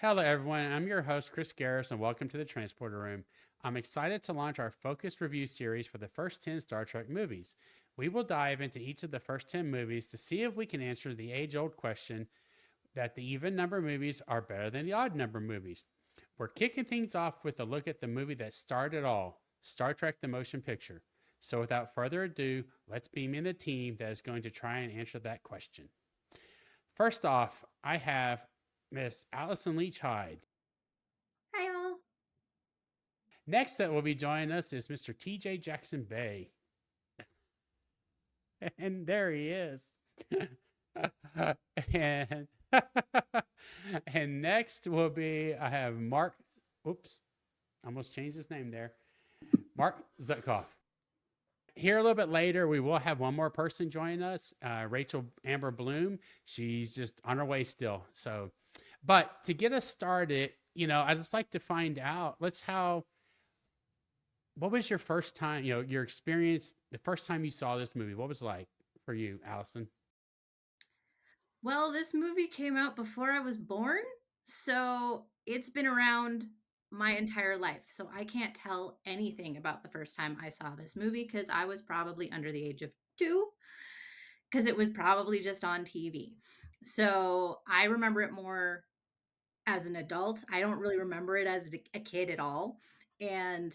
Hello, everyone. I'm your host, Chris Garris, and welcome to the Transporter Room. I'm excited to launch our focused review series for the first 10 Star Trek movies. We will dive into each of the first 10 movies to see if we can answer the age old question that the even number movies are better than the odd number movies. We're kicking things off with a look at the movie that started it all, Star Trek the Motion Picture. So, without further ado, let's beam in the team that is going to try and answer that question. First off, I have Miss Allison Leach Hyde. Hi, all. Next, that will be joining us is Mr. TJ Jackson Bay. And there he is. and and next will be I have Mark. Oops, almost changed his name there. Mark Zutkoff. Here a little bit later, we will have one more person join us, Rachel Amber Bloom. She's just on her way still. So, but to get us started, I just like to find out. What was your first time? Your experience, the first time you saw this movie. What was it like for you, Allison? Well, this movie came out before I was born, so it's been around my entire life. So I can't tell anything about the first time I saw this movie because I was probably under the age of 2 because it was probably just on TV. So I remember it more as an adult. I don't really remember it as a kid at all. And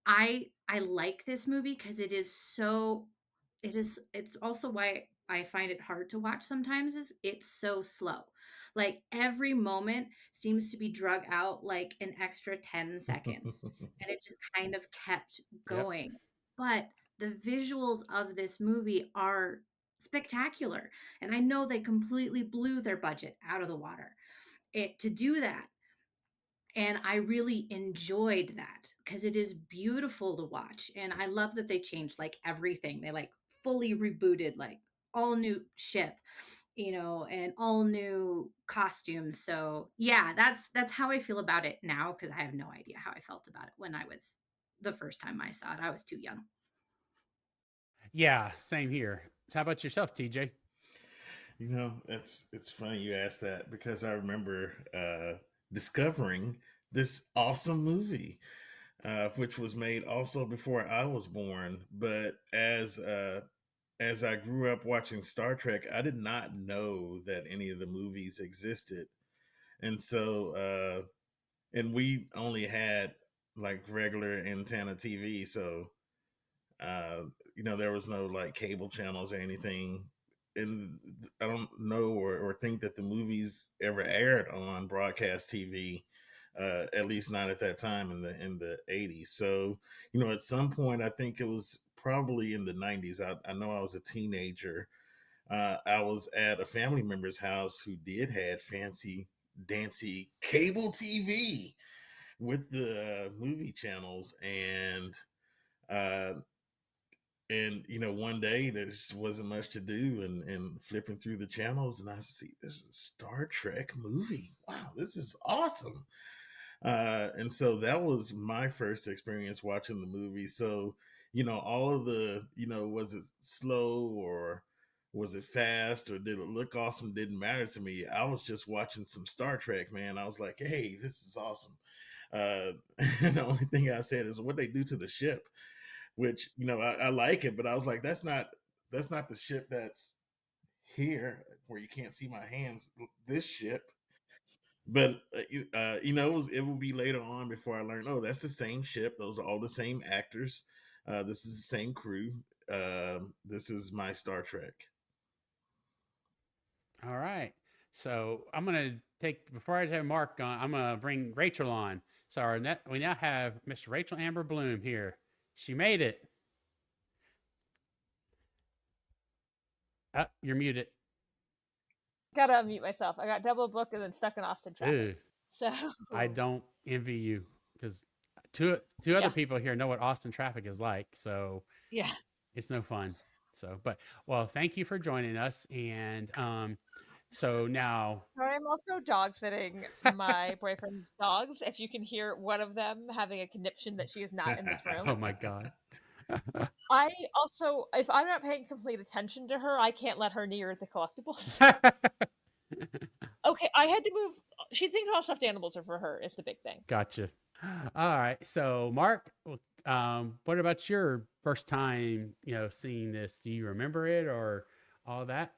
I like this movie because it's also why I find it hard to watch sometimes is it's so slow. Like every moment seems to be drug out like an extra 10 seconds and it just kind of kept Yep. going. But the visuals of this movie are spectacular and I know they completely blew their budget out of the water it to do that. And I really enjoyed that because it is beautiful to watch. And I love that they changed like everything. They like fully rebooted, like all new ship, and all new costumes. So yeah, that's how I feel about it now because I have no idea how I felt about it when I was the first time I saw it. I was too young. Yeah, same here. So how about yourself, TJ? It's funny you asked that because I remember discovering this awesome movie, which was made also before I was born. But as I grew up watching Star Trek, I did not know that any of the movies existed, and and we only had like regular antenna TV, so uh, there was no like cable channels or anything. And I don't know or think that the movies ever aired on broadcast TV, at least not at that time in the 80s. So, at some point, I think it was probably in the 90s. I know I was a teenager. I was at a family member's house who did had fancy dancy cable TV with the movie channels uh, one day there just wasn't much to do, and flipping through the channels, and I see there's a Star Trek movie. Wow, this is awesome! And so that was my first experience watching the movie. So all of the was it slow or was it fast or did it look awesome? Didn't matter to me. I was just watching some Star Trek, man. I was like, hey, this is awesome. The only thing I said is what they do to the ship, which I like it, but I was like, that's not the ship that's here where you can't see my hands. This ship, but it will be later on before I learned. Oh, that's the same ship. Those are all the same actors. This is the same crew. This is my Star Trek. All right. So I'm gonna take before I have Mark on. I'm gonna bring Rachel on. So we now have Miss Rachel Amber Bloom here. She made it. You're muted. Gotta unmute myself. I got double booked and then stuck in Austin traffic. Ooh, So I don't envy you because two other yeah, people here know what Austin traffic is like. So yeah. it's no fun. So, but well, thank you for joining us. And so now, Sorry, I'm also dog sitting my boyfriend's dogs. If you can hear one of them having a conniption that she is not in this room. oh my god. I also, if I'm not paying complete attention to her, I can't let her near the collectibles. Okay, I had to move. She thinks all stuffed animals are for her. Is the big thing. Gotcha. All right. So, Mark, what about your first time, seeing this? Do you remember it or all that?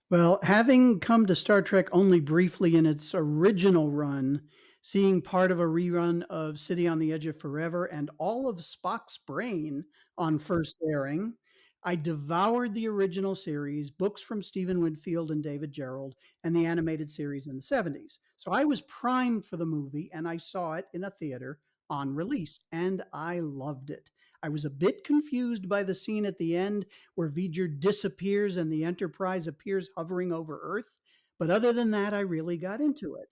Well, having come to Star Trek only briefly in its original run, seeing part of a rerun of City on the Edge of Forever and all of Spock's Brain on first airing, I devoured the original series, books from Stephen Winfield and David Gerrold, and the animated series in the 70s. So I was primed for the movie and I saw it in a theater on release, and I loved it. I was a bit confused by the scene at the end where V'ger disappears and the Enterprise appears hovering over Earth. But other than that, I really got into it.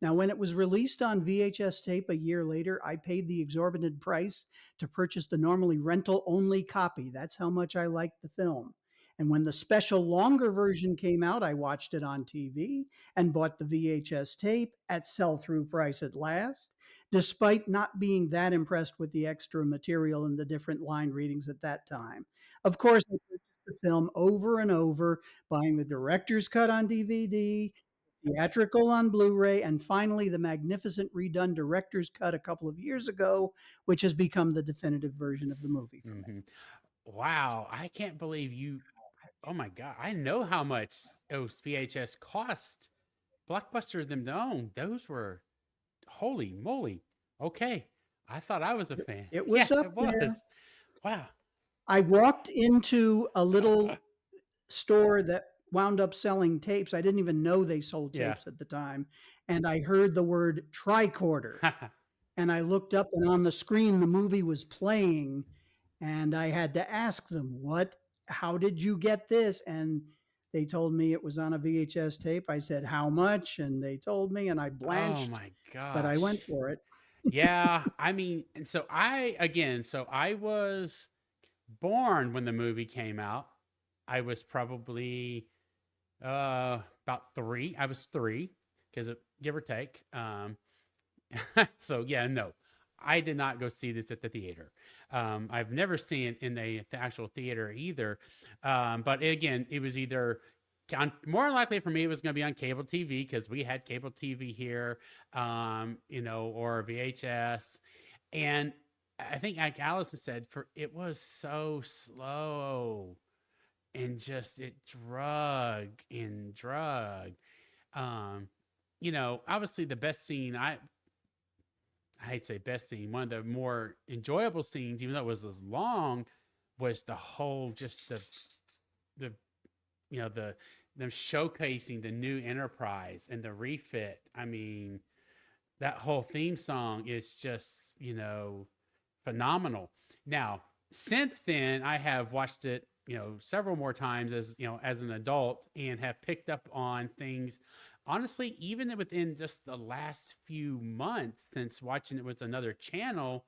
Now, when it was released on VHS tape a year later, I paid the exorbitant price to purchase the normally rental only copy. That's how much I liked the film. And when the special longer version came out, I watched it on TV and bought the VHS tape at sell through price at last, despite not being that impressed with the extra material and the different line readings at that time. Of course, I purchased the film over and over, buying the director's cut on DVD, theatrical on Blu-ray, and finally the magnificent redone director's cut a couple of years ago, which has become the definitive version of the movie for me. Hmm. Wow. I can't believe you. Oh my God. I know how much those VHS cost. Blockbuster them own. Those were, holy moly. Okay. I thought I was a fan. It Yeah, was up it there. was. Wow. I walked into a little store that wound up selling tapes. I didn't even know they sold Yeah. tapes at the time. And I heard the word tricorder. And I looked up, and on the screen, the movie was playing. And I had to ask them, how did you get this? And they told me it was on a VHS tape. I said, how much? And they told me, and I Oh blanched, my but I went gosh. for it. Yeah, I mean, and so I was born when the movie came out. I was probably about 3. I was 3 because give or take. So yeah, no. I did not go see this at the theater. I've never seen it in the actual theater either. But again, it was either more likely for me it was going to be on cable TV because we had cable TV here, or VHS. And I think, like Allison said, for it was so slow and just it drug. Um, obviously the best scene I hate to say best scene, one of the more enjoyable scenes, even though it was as long, was the whole just the the them showcasing the new Enterprise and the refit. I mean, that whole theme song is just, phenomenal. Now, since then, I have watched it, several more times as an adult and have picked up on things. Honestly, even within just the last few months since watching it with another channel,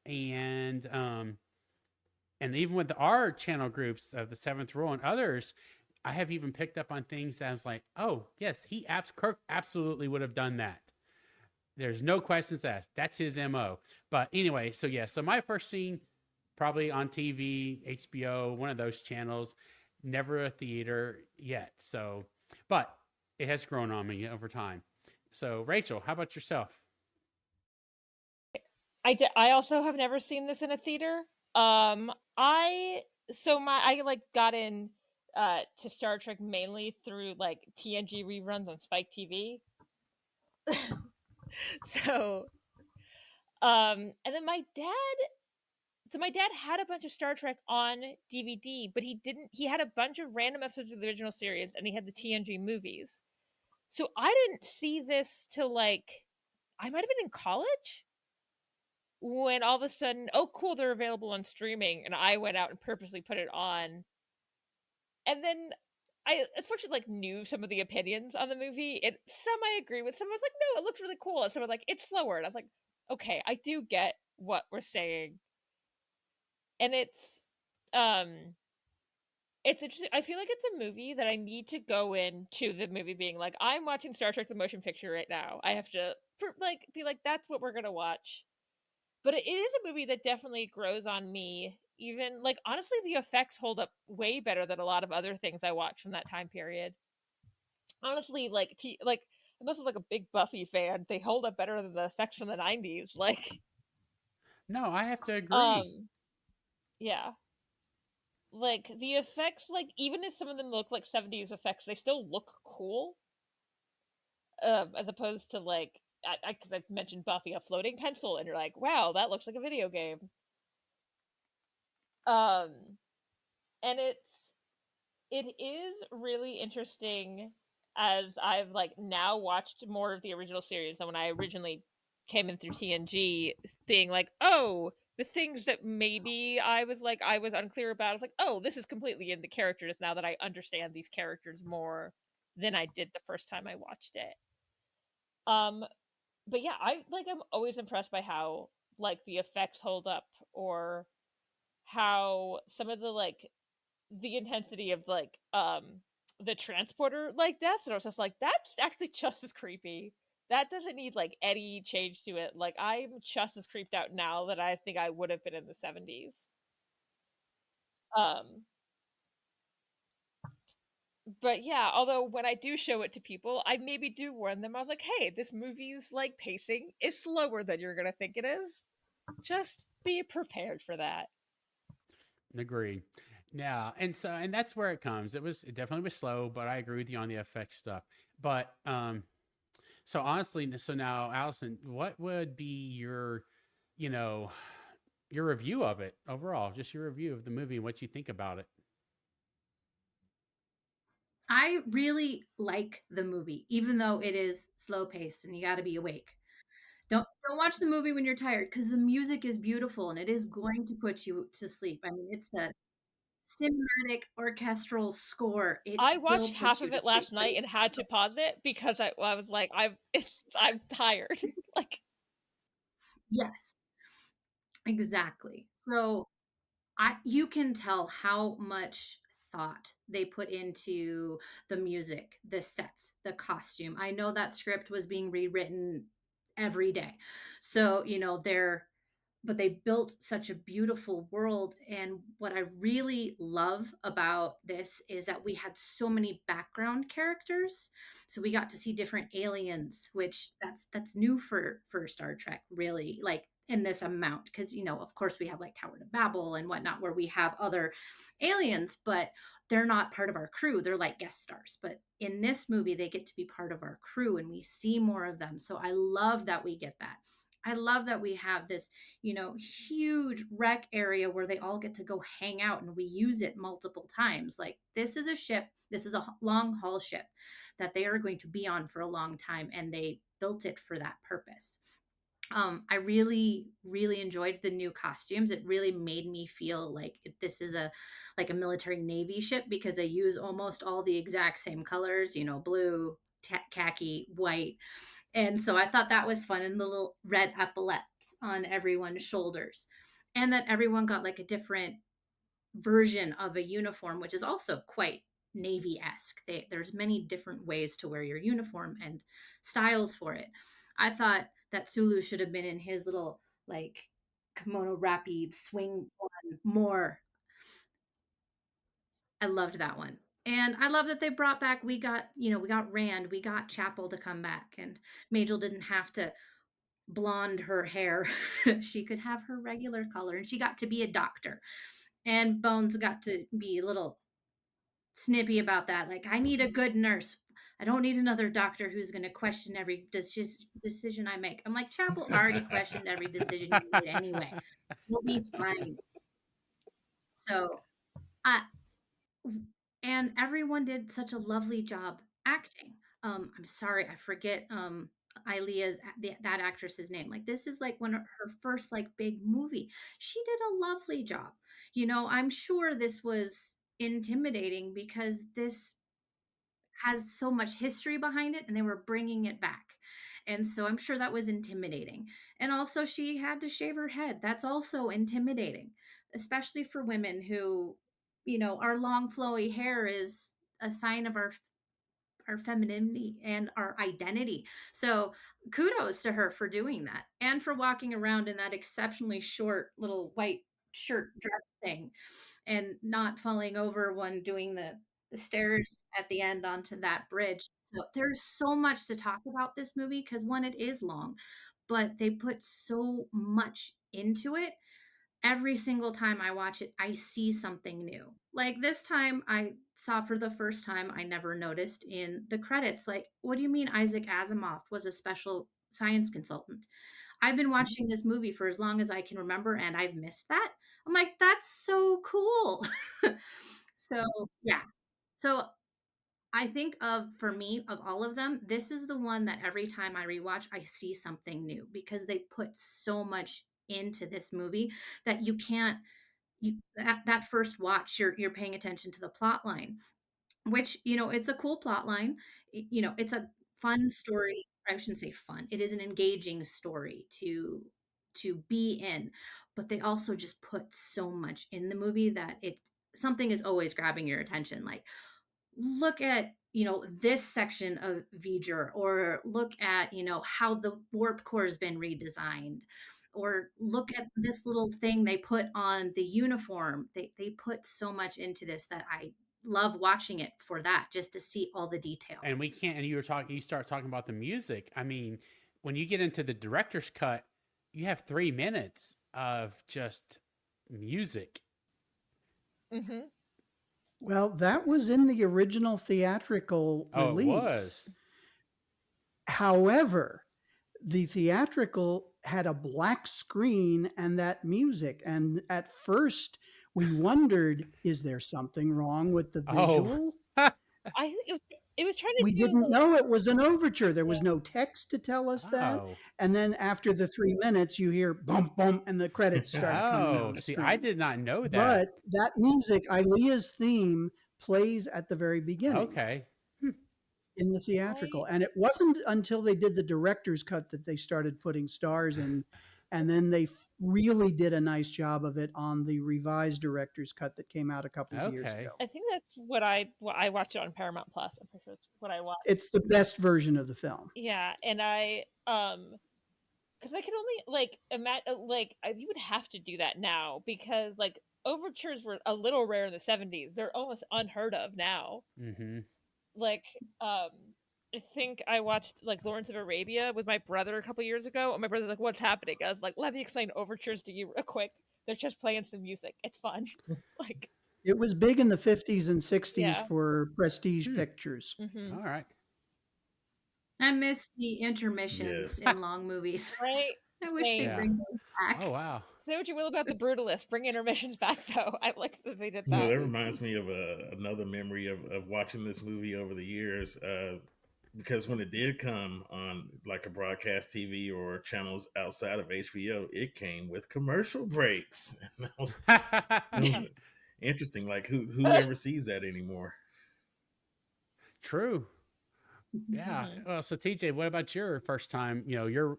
and even with our channel groups of the Seventh Rule and others, I have even picked up on things that I was like, oh yes, Kirk absolutely would have done that. There's no questions asked. That's his MO. But anyway, so yeah, so my first scene probably on TV, HBO, one of those channels, never a theater yet. So, but it has grown on me over time. So, Rachel, how about yourself? I also have never seen this in a theater. I like got in to Star Trek mainly through like TNG reruns on Spike TV. So and then my dad had a bunch of Star Trek on DVD, but he had a bunch of random episodes of the original series and he had the TNG movies. So I didn't see this till like I might have been in college when all of a sudden, oh cool, they're available on streaming, and I went out and purposely put it on. And then I unfortunately like knew some of the opinions on the movie. Some I agree with. Some I was like, no, it looks really cool. And some were like, it's slower. And I was like, okay, I do get what we're saying. And um it's interesting. I feel like it's a movie that I need to go into the movie being like, I'm watching Star Trek the motion picture right now. I have to be like, that's what we're gonna watch. But it is a movie that definitely grows on me. Even like honestly, the effects hold up way better than a lot of other things I watched from that time period. honestly, like unless I'm like a big Buffy fan, they hold up better than the effects from the '90s. Like, No, I have to agree. um, yeah, like the effects, like even if some of them look like '70s effects, they still look cool. As opposed to like, because I've mentioned Buffy, a floating pencil, and you're like, wow, that looks like a video game. Um, and it is really interesting as I've like now watched more of the original series than when I originally came in through TNG, being like, oh, the things that maybe I was unclear about. I was like, oh, this is completely in the characters now that I understand these characters more than I did the first time I watched it. Um, but yeah, I'm always impressed by how like the effects hold up, or how some of the like the intensity of like the transporter like deaths, and I was just like, that's actually just as creepy. That doesn't need like any change to it. Like, I'm just as creeped out now that I think I would have been in the '70s. Um but yeah, although when I do show it to people, I maybe do warn them. I was like, hey, this movie's like pacing is slower than you're gonna think it is. Just be prepared for that. Agree. Yeah, and that's where it comes. It definitely was slow, but I agree with you on the effects stuff. But so honestly, so now Allison, what would be your, you know, your review of it overall? Just your review of the movie and what you think about it. I really like the movie, even though it is slow paced and you got to be awake. Don't watch the movie when you're tired, because the music is beautiful and it is going to put you to sleep. I mean, it's a cinematic orchestral score. It I will watched put half you of to it sleep. last night and had to pause it because I was like, I'm tired. Like, Yes, exactly. So you can tell how much thought they put into the music, the sets, the costume. I know that script was being rewritten every day. So, but they built such a beautiful world. And what I really love about this is that we had so many background characters. So we got to see different aliens, which that's new for Star Trek, really, like in this amount. Because of course, we have like Tower of Babel and whatnot, where we have other aliens, but they're not part of our crew. They're like guest stars. But in this movie, they get to be part of our crew, and we see more of them. So I love that we get that. I love that we have this, huge rec area where they all get to go hang out, and we use it multiple times. Like, this is a ship, this is a long haul ship that they are going to be on for a long time, and they built it for that purpose. I really, really enjoyed the new costumes. It really made me feel like this is a military navy ship, because they use almost all the exact same colors, blue, khaki, white. And so I thought that was fun, and the little red epaulets on everyone's shoulders. And that everyone got like a different version of a uniform, which is also quite Navy-esque. There's many different ways to wear your uniform and styles for it. I thought that Sulu should have been in his little like kimono wrappy swing one more. I loved that one. And I love that they brought back, we got Rand, we got Chapel to come back, and Majel didn't have to blonde her hair. She could have her regular color, and she got to be a doctor. And Bones got to be a little snippy about that. Like, I need a good nurse. I don't need another doctor who's going to question every decision I make. I'm like, Chapel already questioned every decision you made anyway. We'll be fine. So, I and everyone did such a lovely job acting. I'm sorry, I forget that actress's name. Like, this is like one of her first like big movie. She did a lovely job. I'm sure this was intimidating, because this has so much history behind it, and they were bringing it back. And so I'm sure that was intimidating. And also, she had to shave her head. That's also intimidating, especially for women who, our long flowy hair is a sign of our femininity and our identity. So kudos to her for doing that, and for walking around in that exceptionally short little white shirt dress thing, and not falling over when doing the stairs at the end onto that bridge. So there's so much to talk about this movie because one, it is long, but they put so much into it. Every single time I watch it, I see something new. Like this time, I saw for the first time, I never noticed in the credits, like, what do you mean Isaac Asimov was a special science consultant? I've been watching this movie for as long as I can remember, and I've missed that. I'm like, that's so cool. So, yeah. So I think for me, of all of them, this is the one that every time I rewatch, I see something new because they put so much into this movie that you can't that first watch you're paying attention to the plot line, which it's a cool plot line. It's a fun story. I shouldn't say fun. It is an engaging story to be in, but they also just put so much in the movie that it something is always grabbing your attention. Like, look at this section of V'ger, or look at how the warp core has been redesigned, or look at this little thing they put on the uniform. They put so much into this that I love watching it for that, just to see all the detail. And we can't. And you start talking about the music. I mean, when you get into the director's cut, you have 3 minutes of just music. Mm-hmm. Well, that was in the original theatrical Oh, it release. was. However, the theatrical had a black screen and that music. And at first, we wondered, is there something wrong with the Oh. visual? I think it was trying to We do didn't know it was an overture. There was Yeah. no text to tell us that. Oh. And then after the 3 minutes, you hear bump, bump, and the credits start coming Oh, on the see, screen. I did not know that. But that music, Ailea's theme, plays at the very beginning Okay. in the theatrical. And it wasn't until they did the director's cut that they started putting stars in. And then they really did a nice job of it on the revised director's cut that came out a couple of years Okay. ago. I think that's what I watched it on Paramount Plus. I'm pretty sure it's what I watched. It's the best version of the film. Yeah, and I because I can only imagine you would have to do that now because overtures were a little rare in the 70s. They're almost unheard of now. Mm-hmm. I think I watched Lawrence of Arabia with my brother a couple years ago, and my brother's like, "What's happening?" I was like, "Let me explain overtures to you real quick. They're just playing some music. It's fun." It was big in the 50s and 60s Yeah. for prestige pictures. Mm-hmm. All right. I miss the intermissions Yes. in long movies. Right? I wish Same. they'd bring those back. Oh, wow. Say what you will about the Brutalist. Bring intermissions back, though. I like that they did that. No, that reminds me of another memory of watching this movie over the years. Because when it did come on like a broadcast TV or channels outside of HBO, it came with commercial breaks. And that was interesting. Like who ever sees that anymore? True. Yeah. Mm-hmm. Well, so TJ, what about your first time? Your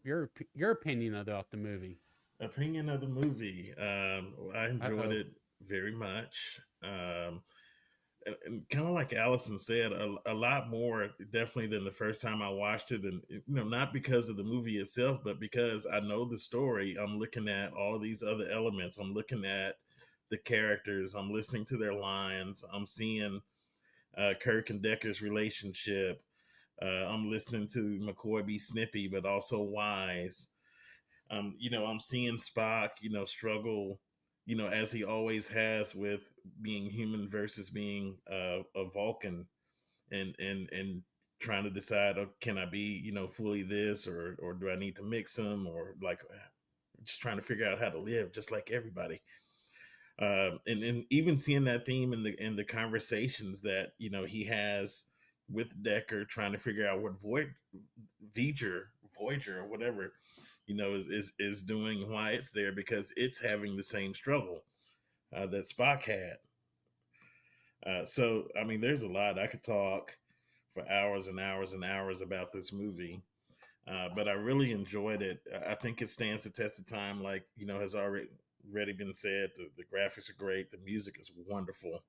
opinion about the movie. Opinion of the movie. I enjoyed it very much. And kind of like Allison said, a lot more definitely than the first time I watched it. And not because of the movie itself, but because I know the story. I'm looking at all these other elements. I'm looking at the characters. I'm listening to their lines. I'm seeing Kirk and Decker's relationship. I'm listening to McCoy be snippy, but also wise. I'm seeing Spock, struggle, as he always has with being human versus being a Vulcan, and trying to decide, can I be, fully this, or do I need to mix them, or just trying to figure out how to live just like everybody. And even seeing that theme in the conversations that he has with Decker, trying to figure out what Voyager or whatever is doing, why it's there, because it's having the same struggle that Spock had. So I mean, there's a lot. I could talk for hours and hours and hours about this movie. But I really enjoyed it. I think it stands the test of time, like has already been said. The graphics are great. The music is wonderful.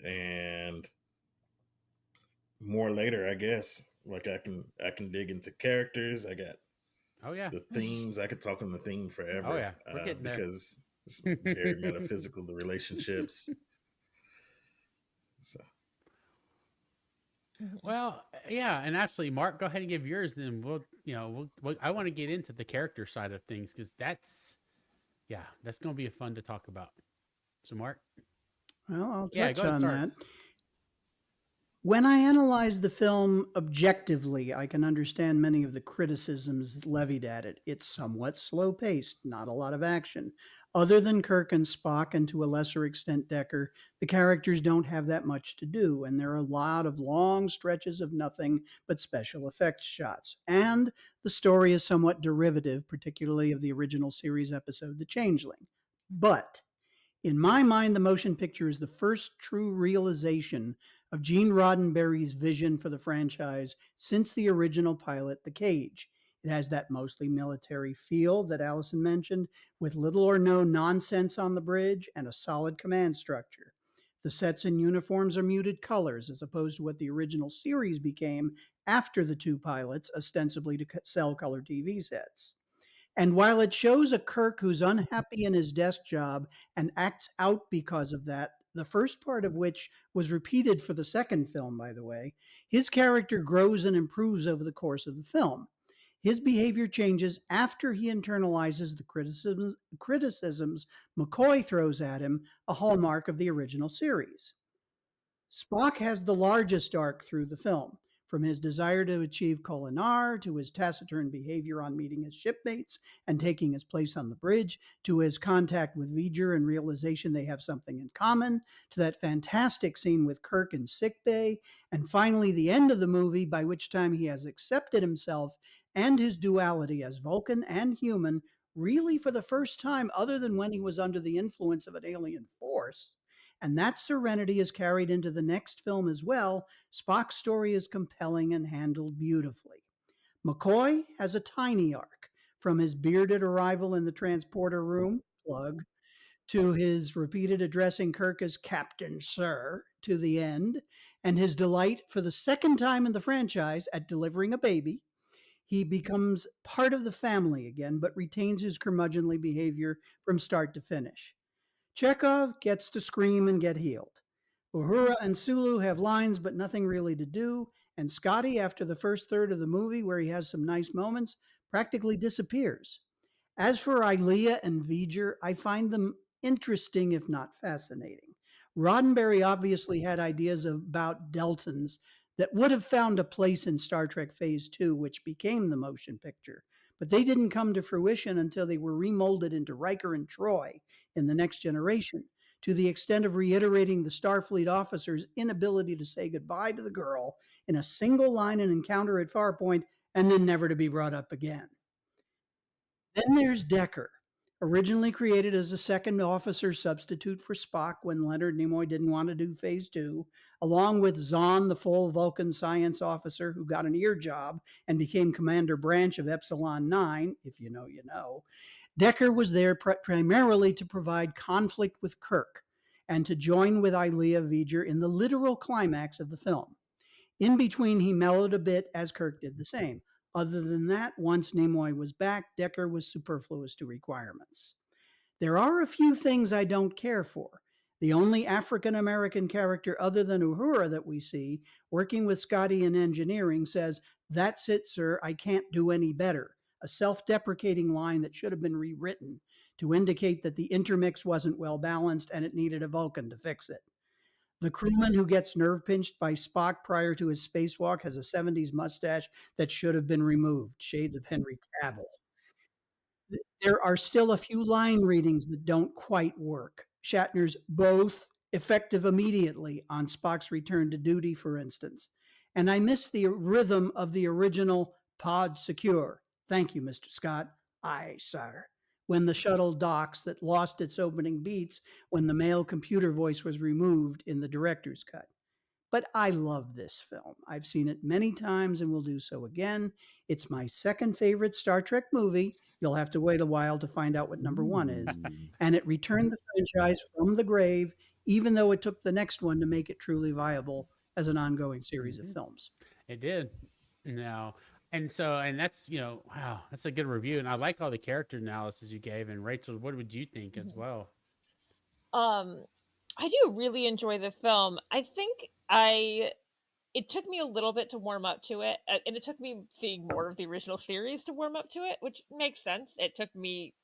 And more later, I guess. Like I can dig into characters. I got the themes. I could talk on the theme forever. Oh yeah, we're getting there. Because it's very metaphysical, the relationships. So Mhm. Well, yeah, and absolutely, Mark. Go ahead and give yours, then we'll I want to get into the character side of things because that's going to be fun to talk about. So, Mark, Well, I'll yeah, go touch ahead and on start. that. When I analyze the film objectively, I can understand many of the criticisms levied at it. It's somewhat slow paced, not a lot of action. Other than Kirk and Spock, and to a lesser extent Decker, the characters don't have that much to do, and there are a lot of long stretches of nothing but special effects shots. And the story is somewhat derivative, particularly of the original series episode, The Changeling. But in my mind, the motion picture is the first true realization of Gene Roddenberry's vision for the franchise since the original pilot, The Cage. It has that mostly military feel that Allison mentioned, with little or no nonsense on the bridge and a solid command structure. The sets and uniforms are muted colors, as opposed to what the original series became after the two pilots, ostensibly to sell color TV sets. And while it shows a Kirk who's unhappy in his desk job and acts out because of that, the first part of which was repeated for the second film, by the way, his character grows and improves over the course of the film. His behavior changes after he internalizes the criticisms McCoy throws at him, a hallmark of the original series. Spock has the largest arc through the film, from his desire to achieve Kolinar, to his taciturn behavior on meeting his shipmates and taking his place on the bridge, to his contact with V'ger and realization they have something in common, to that fantastic scene with Kirk in sickbay, and finally the end of the movie, by which time he has accepted himself and his duality as Vulcan and human, really for the first time, other than when he was under the influence of an alien force. And that serenity is carried into the next film as well. Spock's story is compelling and handled beautifully. McCoy has a tiny arc, from his bearded arrival in the transporter room, plug, to his repeated addressing Kirk as Captain Sir to the end, and his delight for the second time in the franchise at delivering a baby. He becomes part of the family again, but retains his curmudgeonly behavior from start to finish. Chekhov gets to scream and get healed. Uhura and Sulu have lines but nothing really to do, and Scotty, after the first third of the movie where he has some nice moments, practically disappears. As for Ilea and V'ger, I find them interesting if not fascinating. Roddenberry obviously had ideas about Deltans that would have found a place in Star Trek Phase 2, which became the motion picture, but they didn't come to fruition until they were remolded into Riker and Troy in The Next Generation, to the extent of reiterating the Starfleet officer's inability to say goodbye to the girl in a single line and encounter at Farpoint and then never to be brought up again. Then there's Decker, originally created as a second officer substitute for Spock when Leonard Nimoy didn't want to do Phase 2, along with Zahn, the full Vulcan science officer who got an ear job and became Commander Branch of Epsilon 9, if you know, you know. Decker was there primarily to provide conflict with Kirk and to join with Ilea V'ger in the literal climax of the film. In between, he mellowed a bit as Kirk did the same. Other than that, once Nimoy was back, Decker was superfluous to requirements. There are a few things I don't care for. The only African American character other than Uhura that we see, working with Scotty in engineering, says, "That's it, sir, I can't do any better." A self deprecating line that should have been rewritten to indicate that the intermix wasn't well balanced and it needed a Vulcan to fix it. The crewman who gets nerve pinched by Spock prior to his spacewalk has a 70s mustache that should have been removed. Shades of Henry Cavill. There are still a few line readings that don't quite work. Shatner's both effective immediately on Spock's return to duty, for instance. And I miss the rhythm of the original pod secure. Thank you, Mr. Scott. Aye, sir. When the shuttle docks, that lost its opening beats when the male computer voice was removed in the director's cut. But I love this film. I've seen it many times and will do so again. It's my second favorite Star Trek movie. You'll have to wait a while to find out what number one is. Ooh. And it returned the franchise from the grave, even though it took the next one to make it truly viable as an ongoing series of Mhm. films. It did. No. And that's, wow, that's a good review. And I like all the character analysis you gave. And Rachel, what would you think as Mhm. well? Um, I do really enjoy the film. I think I it took me a little bit to warm up to it, and it took me seeing more of the original series to warm up to it, which makes sense. It took me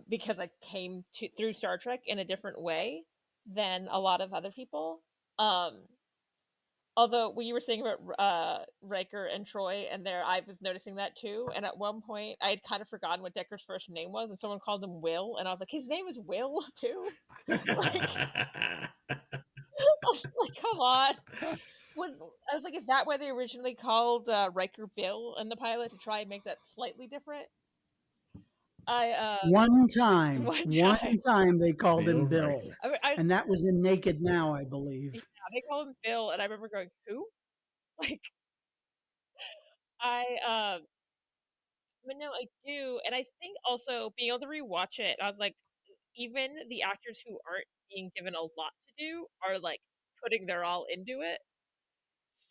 because I came through Star Trek in a different way than a lot of other people. Um, Although when you were saying about Riker and Troy, and there, I was noticing that too. And at one point, I had kind of forgotten what Decker's first name was, and someone called him Will, and I was like, his name is Will too. Like, I was like, come on. I was like, is that why they originally called Riker Bill in the pilot, to try and make that slightly different? I One time, one one time, time they called Bill him Bill, Riker. and that was in Naked Now, I yeah, believe. they call him Bill, and I remember going, who? Like, I but no, I do, and I think also being able to rewatch it, I was like, even the actors who aren't being given a lot to do are like putting their all into it.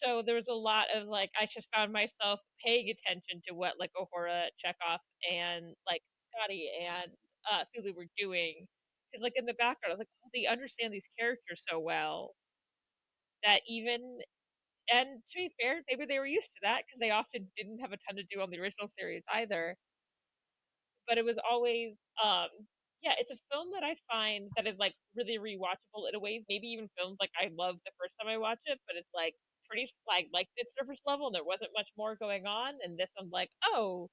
So there was a lot of like, I just found myself paying attention to what like Ohora, Chekhov, and like Scotty and Sulu were doing. Because like in the background, I was like, oh, they understand these characters so well that even, and to be fair, maybe they were used to that because they often didn't have a ton to do on the original series either. But it was always yeah, it's a film that I find that is like really rewatchable in a way. Maybe even films like I loved the first time I watched it, but it's like pretty like its surface level and there wasn't much more going on. And this one's like, oh,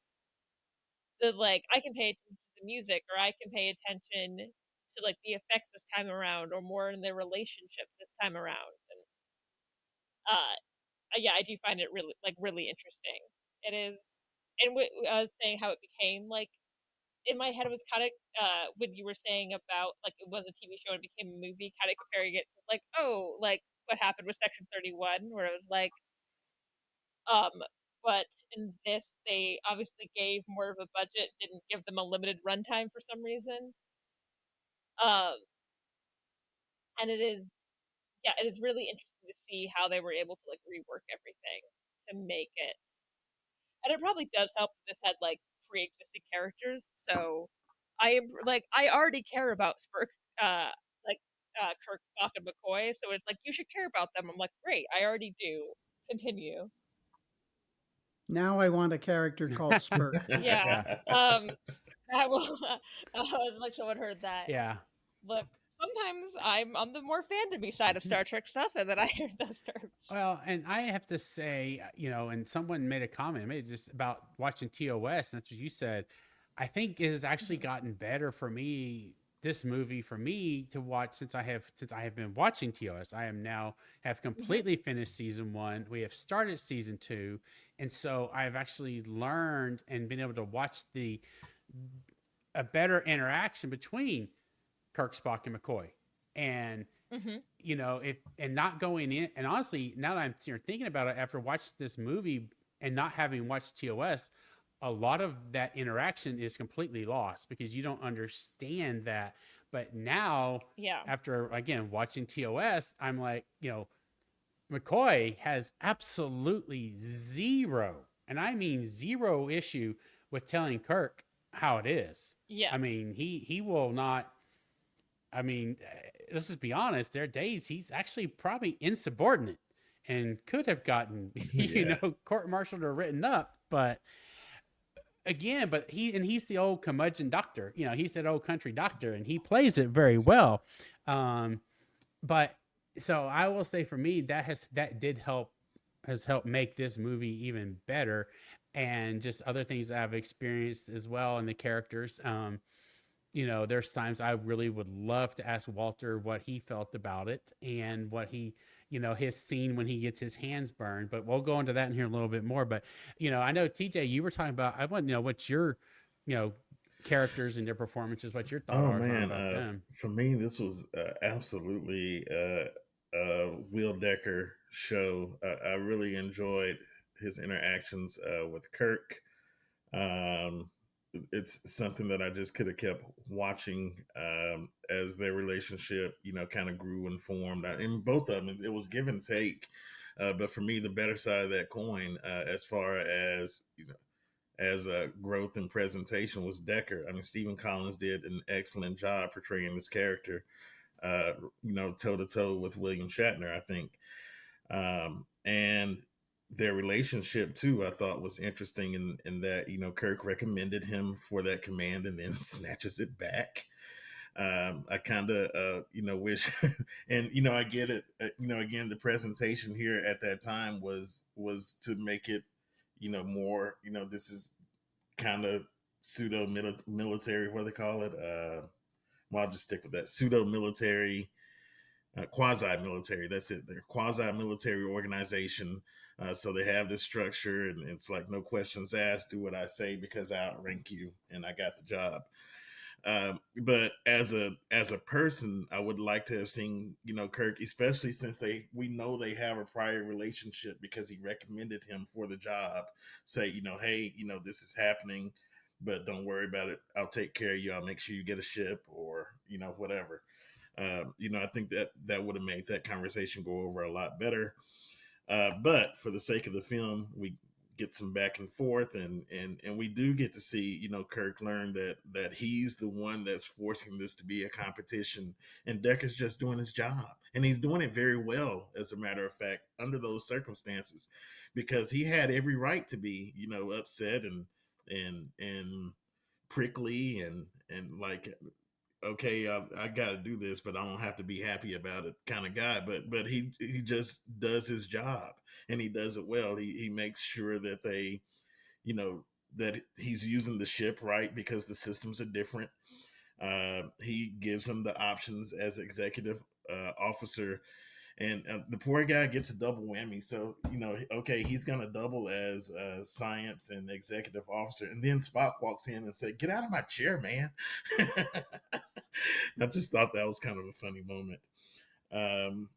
the like I can pay attention to the music, or I can pay attention to like the effects this time around, or more in their relationships this time around. And uh yeah, I do find it really interesting. It is, and I was saying how it became like, in my head it was kind of when you were saying about like it was a TV show and it became a movie, kind of comparing it to like, oh, like what happened with Section 31, where it was like um but in this they obviously gave more of a budget, didn't give them a limited runtime for some reason. Um and it is, yeah, it is really interesting to see how they were able to like rework everything to make it, and it probably does help that this had like pre-existing characters. So I am like, I already care about like Kirk, Spock, and McCoy. So it's like you should care about them. I'm like, great, I already do. Continue. Now I want a character called Spurk. Yeah. Yeah. I will. Like someone heard that. Yeah. Look, sometimes I'm on the more fandomy side of Star Trek stuff, and then I hear those terms. Well, and I have to say, and someone made a comment, maybe just about watching TOS. That's what you said. I think it has actually Mhm. gotten better for me. This movie for me to watch since I have been watching TOS. I am now have Mhm. completely finished season one. We have started season two, and so I've actually learned and been able to watch the a better interaction between Kirk, Spock, and McCoy, and Mhm. if and not going in, and honestly, now that I'm thinking about it after watching this movie and not having watched TOS, a lot of that interaction is completely lost because you don't understand that. But now, Yeah. after again watching TOS, I'm like, McCoy has absolutely zero, and I mean zero issue with telling Kirk how it is. Yeah. I mean, he will not. I mean, let's just be honest. There are days he's actually probably insubordinate and could have gotten, Yeah. court-martialed or written up. But again, he's the old curmudgeon doctor. He's that old country doctor, and he plays it very well. Um, but so I will say for me that did help has helped make this movie even better, and just other things that I've experienced as well, and the characters. There's times I really would love to ask Walter what he felt about it and what his scene when he gets his hands burned. But we'll go into that in here a little bit more. But, I know TJ, you were talking about, I want to know what your, you know, characters and their performances, what your thought Oh are man, about them. for me, this was absolutely a Will Decker show. I really enjoyed his interactions with Kirk. Um, it's something that I just could have kept watching as their relationship, kind of grew and formed. In both of them, it was give and take. But for me, the better side of that coin, as far as as growth and presentation, was Decker. I mean, Stephen Collins did an excellent job portraying this character, toe to toe with William Shatner, I think. And their relationship too, I thought was interesting in that, Kirk recommended him for that command and then snatches it back. I kind of, wish, and I get it. Again, the presentation here at that time was to make it, more, this is kind of pseudo military, what do they call it? Well, I'll just stick with that pseudo military, quasi military. That's it. They're quasi military organization. So they have this structure, and it's like no questions asked. Do what I say because I outrank you, and I got the job. But as a person, I would like to have seen Kirk, especially since we know they have a prior relationship because he recommended him for the job. Say hey, this is happening, but don't worry about it. I'll take care of you. I'll make sure you get a ship or whatever. I think that would have made that conversation go over a lot better. But for the sake of the film, we get some back and forth, and we do get to see Kirk learn that he's the one that's forcing this to be a competition, and Decker's just doing his job, and he's doing it very well, as a matter of fact, under those circumstances, because he had every right to be upset and prickly and like, okay, I got to do this, but I don't have to be happy about it, kind of guy. But he just does his job, and he does it well. He makes sure that you know, that he's using the ship right because the systems are different. He gives him the options as executive officer, and the poor guy gets a double whammy. So okay, he's gonna double as science and executive officer, and then Spock walks in and said, "Get out of my chair, man." I just thought that was kind of a funny moment. Um,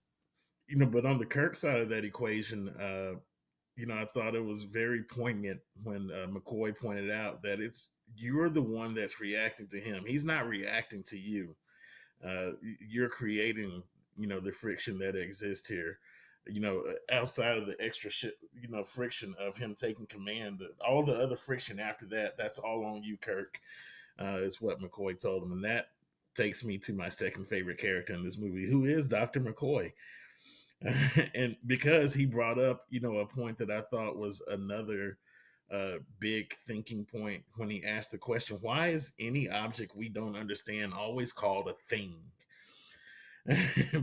but on the Kirk side of that equation, I thought it was very poignant when McCoy pointed out that you're the one that's reacting to him. He's not reacting to you. You're creating, the friction that exists here. Outside of the extra shit, friction of him taking command, all the other friction after that, that's all on you, Kirk. Is what McCoy told him, and that takes me to my second favorite character in this movie, who is Dr. McCoy. And because he brought up, a point that I thought was another big thinking point when he asked the question, why is any object we don't understand always called a thing?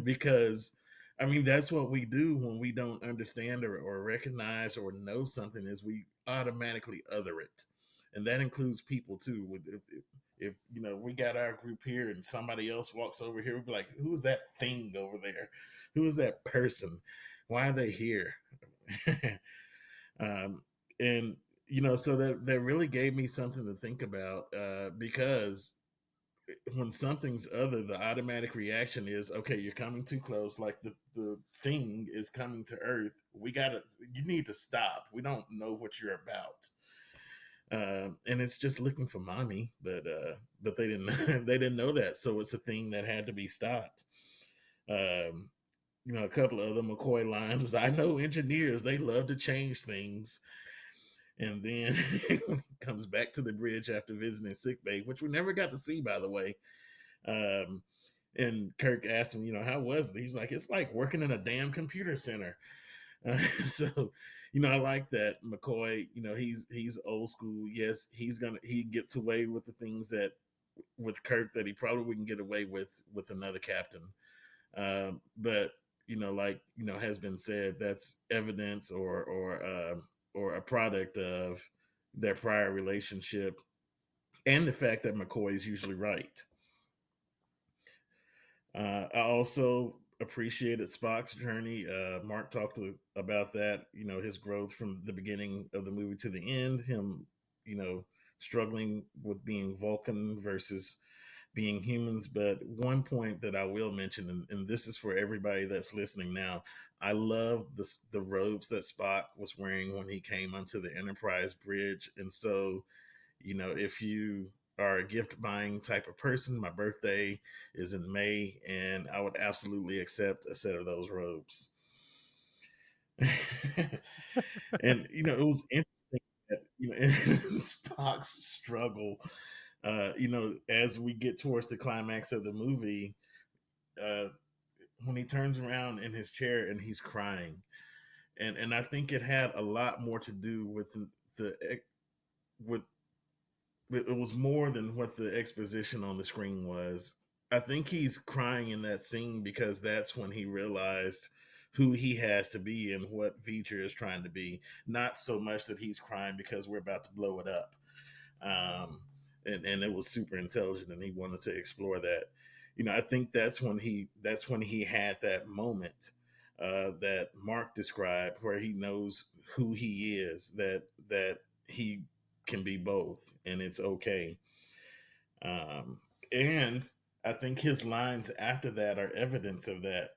Because I mean, that's what we do when we don't understand or recognize or know something, is we automatically other it. And that includes people too. If we got our group here and somebody else walks over here, we'll be like, who's that thing over there? Who is that person? Why are they here? um, and so that really gave me something to think about, because when something's other, the automatic reaction is, okay, you're coming too close. Like the thing is coming to Earth. You need to stop. We don't know what you're about. And it's just looking for mommy, but they didn't they didn't know that, so it's a thing that had to be stopped. Um, a couple of other McCoy lines was, "I know engineers, they love to change things," and then comes back to the bridge after visiting sickbay, which we never got to see, by the way. Um, and Kirk asked him, how was it? He's like, it's like working in a damn computer center. So, I like that McCoy. He's old school. Yes, he gets away with the things that with Kirk that he probably wouldn't get away with another captain. But like has been said, that's evidence or a product of their prior relationship and the fact that McCoy is usually right. I also appreciated Spock's journey. Mark talked about that, his growth from the beginning of the movie to the end, him, struggling with being Vulcan versus being humans. But one point that I will mention, and this is for everybody that's listening now, I love the robes that Spock was wearing when he came onto the Enterprise bridge. And so, if you are a gift buying type of person, my birthday is in May, and I would absolutely accept a set of those robes. And it was interesting that in Spock's struggle, as we get towards the climax of the movie, uh, when he turns around in his chair and he's crying, and I think it had a lot more to do with the with it was more than what the exposition on the screen was. I think he's crying in that scene because that's when he realized who he has to be and what V'ger is trying to be. Not so much that he's crying because we're about to blow it up. And it was super intelligent and he wanted to explore that. I think that's when he had that moment that Mark described where he knows who he is, that he can be both and it's okay. And I think his lines after that are evidence of that.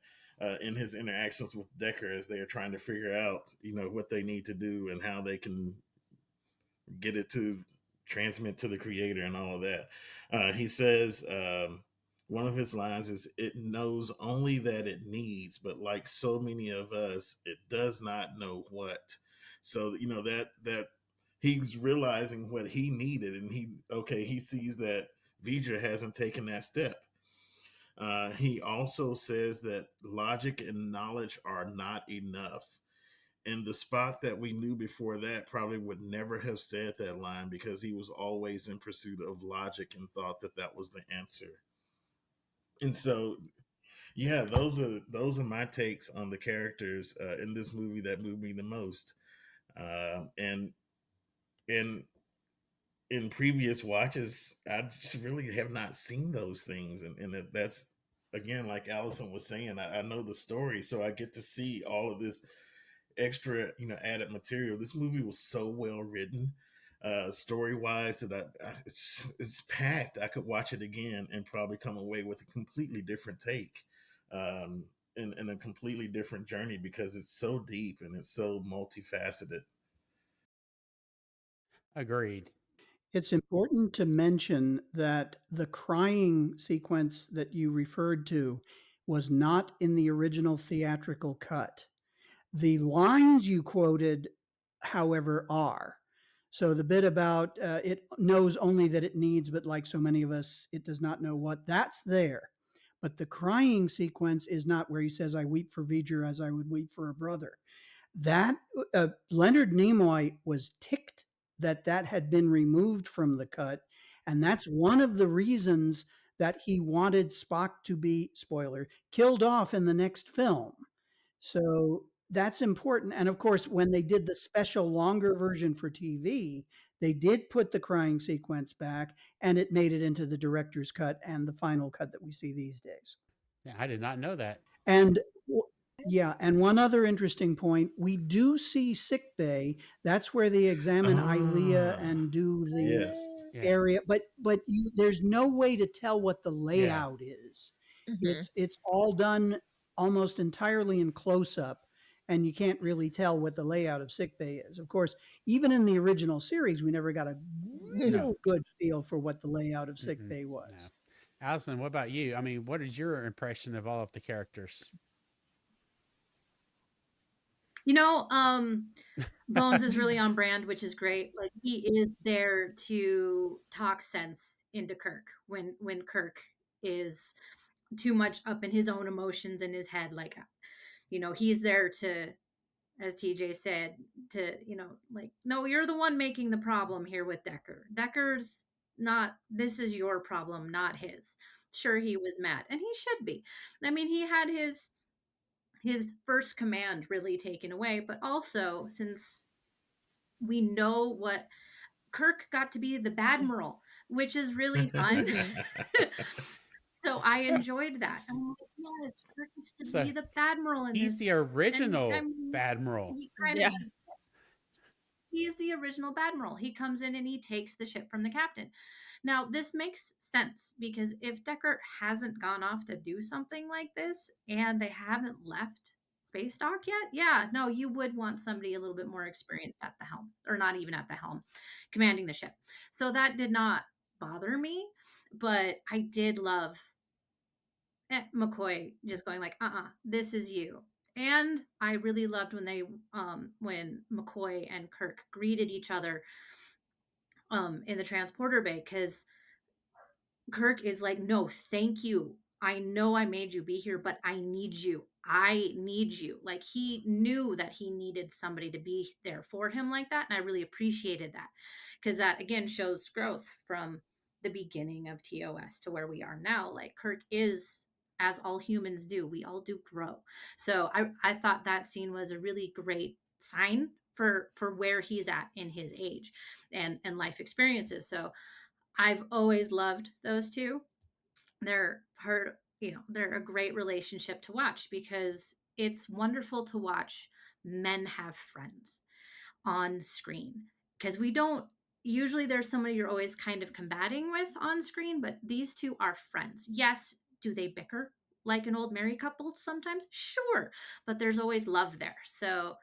In his interactions with Decker as they are trying to figure out, what they need to do and how they can get it to transmit to the creator and all of that. He says one of his lines is, "It knows only that it needs, but like so many of us, it does not know what." So that he's realizing what he needed, and he sees that Vidra hasn't taken that step. He also says that logic and knowledge are not enough. And the Spot that we knew before that probably would never have said that line because he was always in pursuit of logic and thought that that was the answer. And so, yeah, those are my takes on the characters in this movie that moved me the most. And in in previous watches, I just really have not seen those things, and that's again, like Allison was saying, I know the story, so I get to see all of this extra, added material. This movie was so well written, story wise, that it's packed. I could watch it again and probably come away with a completely different take, and a completely different journey because it's so deep and it's so multifaceted. Agreed. It's important to mention that the crying sequence that you referred to was not in the original theatrical cut. The lines you quoted, however, are. So the bit about it knows only that it needs, but like so many of us, it does not know what, that's there. But the crying sequence is not where he says, "I weep for V'ger as I would weep for a brother." That Leonard Nimoy was ticked that that had been removed from the cut, and that's one of the reasons that he wanted Spock to be, spoiler, killed off in the next film. So that's important. And of course, when they did the special longer version for TV, they did put the crying sequence back and it made it into the director's cut and the final cut that we see these days. Yeah, I did not know that. And yeah, and one other interesting point, we do see sick bay. That's where they examine Ilea Ah, and do the yes. Yeah. area, but there's no way to tell what the Yeah. layout is. Mhm. It's all done almost entirely in close up, and you can't really tell what the layout of sick bay is. Of course, even in the original series, we never got a No. real good feel for what the layout of sick Mm-mm. bay No. was. Allison, what about you? I mean, what is your impression of all of the characters? You know, Bones is really on brand, which is great. Like he is there to talk sense into Kirk when Kirk is too much up in his own emotions in his head. Like, he's there to, as TJ said, to, like, no, you're the one making the problem here with Decker. Decker's not, this is your problem, not his. Sure, he was mad, and he should be. I mean, he had his first command really taken away, but also since we know what Kirk got to be the Badmiral, which is really fun. Mhm. So I enjoyed that. I'm like, yes, Kirk gets to So be the Badmiral in he's the this. And I original mean, Admiral. he kind Yeah. of he's the original Badmiral. He comes in and he takes the ship from the captain. Now, this makes sense because if Deckard hasn't gone off to do something like this and they haven't left space dock yet, yeah, no, you would want somebody a little bit more experienced at the helm, or not even at the helm, commanding the ship. So that did not bother me, but I did love McCoy just going like, this is you. And I really loved when McCoy and Kirk greeted each other in the transporter bay, because Kirk is like, no, thank you. I know I made you be here, but I need you. I need you. Like he knew that he needed somebody to be there for him like that. And I really appreciated that because that again shows growth from the beginning of TOS to where we are now. Like Kirk is, as all humans do, we all do grow. So I thought that scene was a really great sign for where he's at in his age and life experiences. So I've always loved those two. They're part, they're a great relationship to watch because it's wonderful to watch men have friends on screen because we don't usually there's somebody you're always kind of combating with on screen, but these two are friends. Yes, do they bicker like an old married couple sometimes? Sure, but there's always love there. So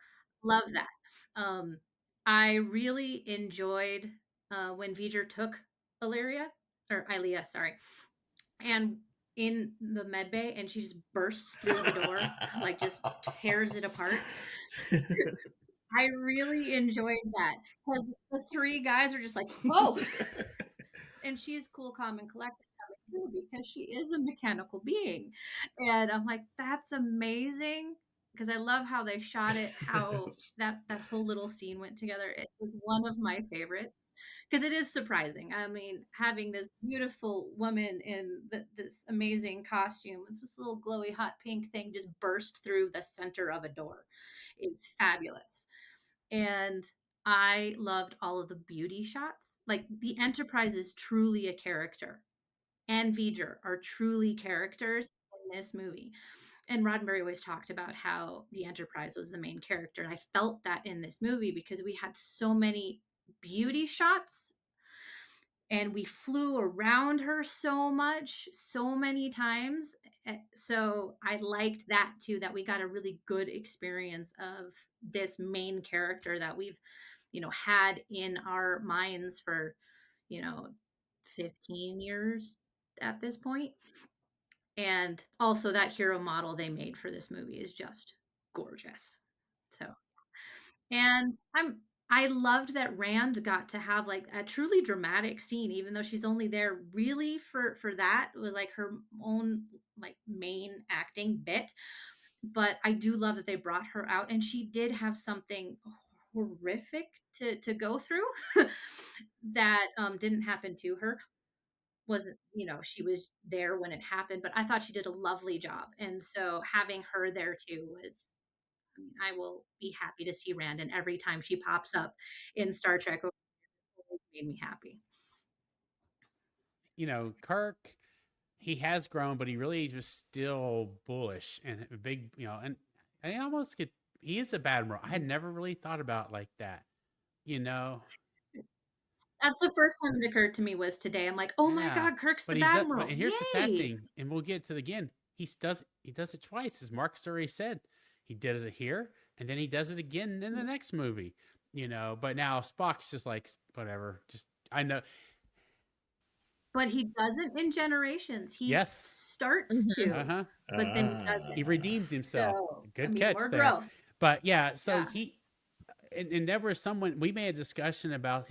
love that. Um, I really enjoyed when V'ger took Illyria or Ilea, sorry, and in the med bay and she just bursts through the door, like just tears it apart. I really enjoyed that because the three guys are just like, whoa. And she's cool, calm, and collected too because she is a mechanical being. And I'm like, that's amazing because I love how they shot it, how that whole little scene went together. It was one of my favorites because it is surprising. I mean, having this beautiful woman in this amazing costume with this little glowy hot pink thing just burst through the center of a door is fabulous. And I loved all of the beauty shots. Like the Enterprise is truly a character, and V'ger are truly characters in this movie. And Roddenberry always talked about how the Enterprise was the main character, and I felt that in this movie because we had so many beauty shots and we flew around her so much, so many times. So I liked that too, that we got a really good experience of this main character that we've, had in our minds for, you know, 15 years at this point. And also that hero model they made for this movie is just gorgeous. So and I loved that Rand got to have like a truly dramatic scene, even though she's only there really for that. It was like her own like main acting bit. But I do love that they brought her out and she did have something horrific to go through that didn't happen to her. Wasn't, she was there when it happened, but I thought she did a lovely job. And so having her there too was, I mean, I will be happy to see Randon every time she pops up in Star Trek. It always made me happy. Kirk, he has grown, but he really was still bullish and a big, and I almost get, he is a bad moral. I had never really thought about like that, you know? That's the first time it occurred to me was today. I'm like, oh my Yeah. God, Kirk's But the he's, Admiral. but here's the sad Yay. thing, and we'll get to it again. He does it twice, as Marcus already said. He does it here, and then he does it again in the next movie, But now Spock's just like, whatever. Just, I know. But he doesn't in Generations. He Yes. starts to, Uh-huh. but then he doesn't. He redeemed himself. So, Good catch more there. growth. But yeah, so Yeah. and there was someone, we made a discussion about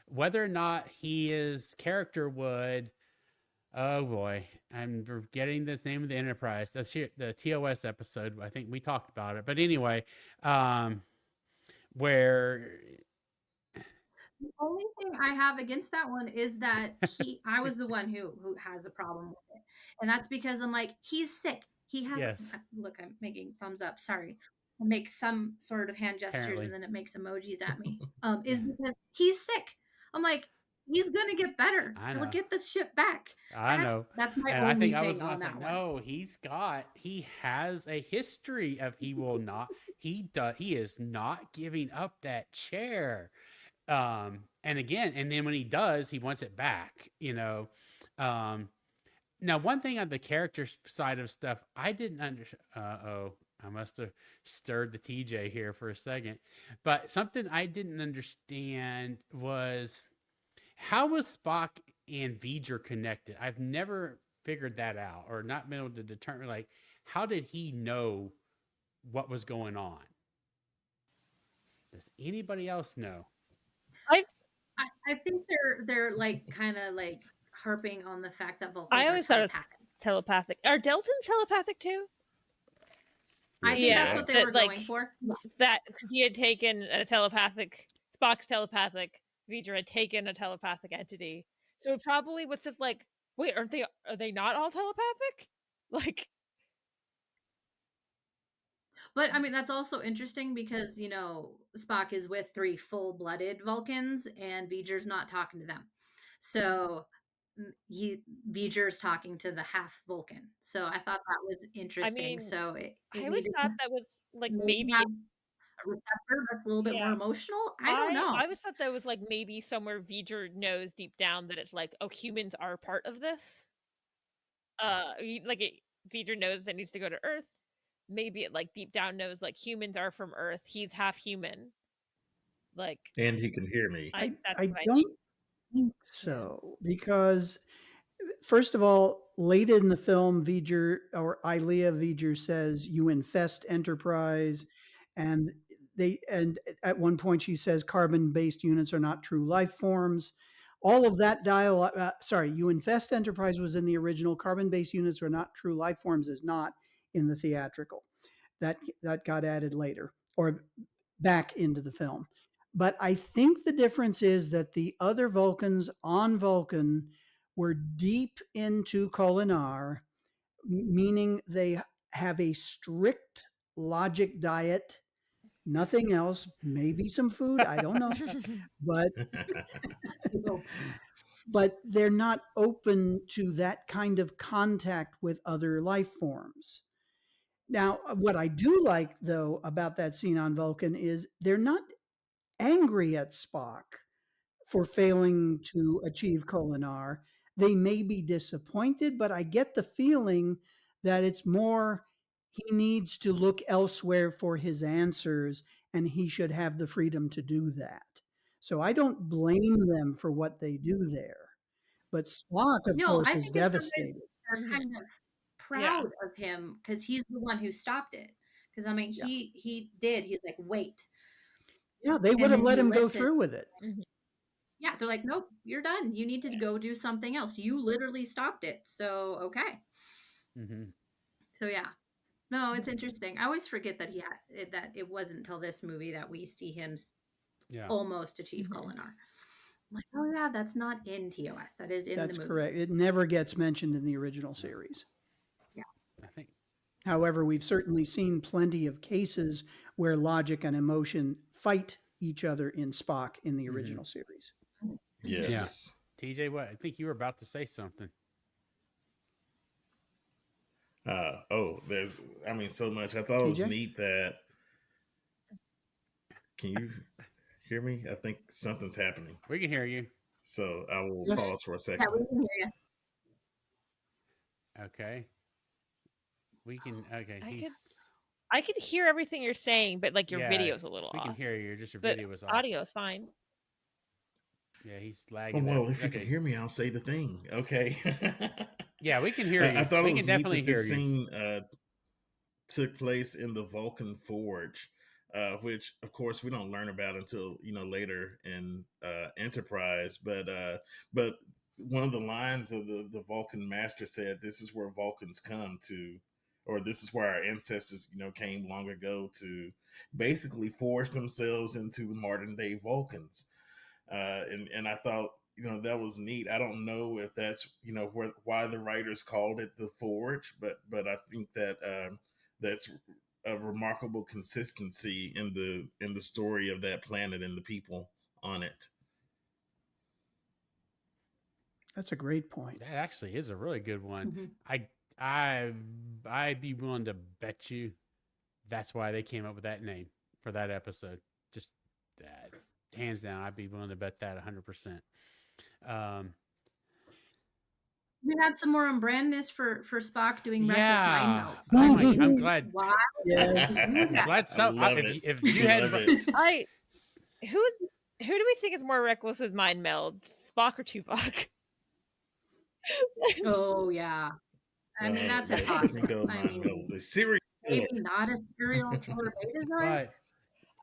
whether or not his character would, oh boy, I'm forgetting the name of the Enterprise. That's the TOS episode. I think we talked about it. But anyway, where The only thing I have against that one is that I was the one who has a problem with it. And that's because I'm like, he's sick. He has Yes. Look, I'm making thumbs up. Sorry. I make some sort of hand gestures Apparently. and then it makes emojis at me. Is because he's sick. I'm like, he's gonna get better. I He'll know. get the ship back. I know. That's my And I only think I was thing going on to say, that one. no, he has a history of he will not, he is not giving up that chair. And again, and then when he does, he wants it back, Now, one thing on the character side of stuff, I didn't understand. I must have stirred the TJ here for a second. But something I didn't understand was, how was Spock and V'ger connected? I've never figured that out, or not been able to determine, like, how did he know what was going on? Does anybody else know? I think they're like kind of like harping on the fact that I Vulcans are always thought telepathic. telepathic. Are Deltons telepathic too? I think that's Yeah, what they that, were like, going for. that because he had taken a telepathic Spock telepathic. V'ger had taken a telepathic entity, so it probably was just like, wait, are they not all telepathic? Like, But I mean, that's also interesting because, you know, Spock is with 3 full-blooded Vulcans and V'ger's not talking to them. So V'ger's talking to the half Vulcan. So I thought that was I interesting. mean, So it I always needed thought that was like maybe maybe have a receptor that's a little bit more yeah. emotional. I don't I know. always thought that was like maybe somewhere V'ger knows deep down that it's like, oh, humans are part of this. V'ger knows that it needs to go to Earth. Maybe it like deep down knows like humans are from Earth. He's half human. Like, And he can hear me. that's I what I think. don't think so because first of all, late in the film, V'ger or Ilea V'ger says, "You infest Enterprise," and and at one point she says, "Carbon-based units are not true life forms." All of that dialogue. Sorry, "You infest Enterprise" was in the original. "Carbon-based units are not true life forms" is not in the theatrical. That got added later or back into the film. But I think the difference is that the other Vulcans on Vulcan were deep into Kolinar, meaning they have a strict logic diet, nothing else, maybe some food, I don't know, but People- but they're not open to that kind of contact with other life forms. Now, what I do like though about that scene on Vulcan is they're not angry at Spock for failing to achieve Kolinar. They may be disappointed, but I get the feeling that it's more he needs to look elsewhere for his answers and he should have the freedom to do that. So I don't blame them for what they do there. But Spock, of No, course, I is think in some ways devastated. they're Mhm. kind of Yeah. proud of him because he's the one who stopped it. Because I mean, Yeah. he did. He's like, wait, Yeah, they would and have then let he him go listened. through with it. Mhm. Yeah, they're like, nope, you're done. You need to go do something else. You literally stopped it. So okay. Mm-hmm. So yeah. No, it's interesting. I always forget that that it wasn't until this movie that we see him Yeah. almost achieve Mhm. Kolinar. I'm like, oh yeah, that's not in TOS. That is in That's the movie. correct. It never gets mentioned in the original series. I think. However, we've certainly seen plenty of cases where logic and emotion fight each other in Spock in the Mhm. original series. Yes. TJ, what? I think you were about to say something. There's, I mean, so much. I thought it was TJ? neat that. Can you hear me? I think something's happening. We can hear you. So I will Yes. pause for a Yeah, second. we can hear you. Okay. We can. Okay. I could hear everything you're saying, but like your Yeah, video's a little We can off. hear you. Just your But video was off. audio's fine. Yeah, he's Oh, lagging. well, That. if you can Okay. hear me, I'll say the thing. Okay. Yeah, we can hear I you. thought We it can was neat definitely that hear this you. scene took place in the Vulcan Forge, which, of course, we don't learn about until later in Enterprise. But one of the lines of the Vulcan Master said, "This is where Vulcans come to." Or this is where our ancestors, came long ago to basically forge themselves into the modern day Vulcans. And I thought that was neat. I don't know if that's why the writers called it the Forge, but I think that that's a remarkable consistency in the story of that planet and the people on it. That's a great point. That actually is a really good one. Mhm. I'd be willing to bet you that's why they came up with that name for that episode. Just hands down, I'd be willing to bet that 100%. We had some more on Brandis for Spock doing reckless mind Yeah, melts. I'm I like, mean, I'm glad. why Yes. would you do that? Glad I so. love it. If you I had, love it. Who do we think is more reckless with mind meld, Spock or Tuvok? Oh yeah. I mean, that's a Yes, toss let me up. go I mind meld. mean, The serial killer. maybe not a serial killer beta but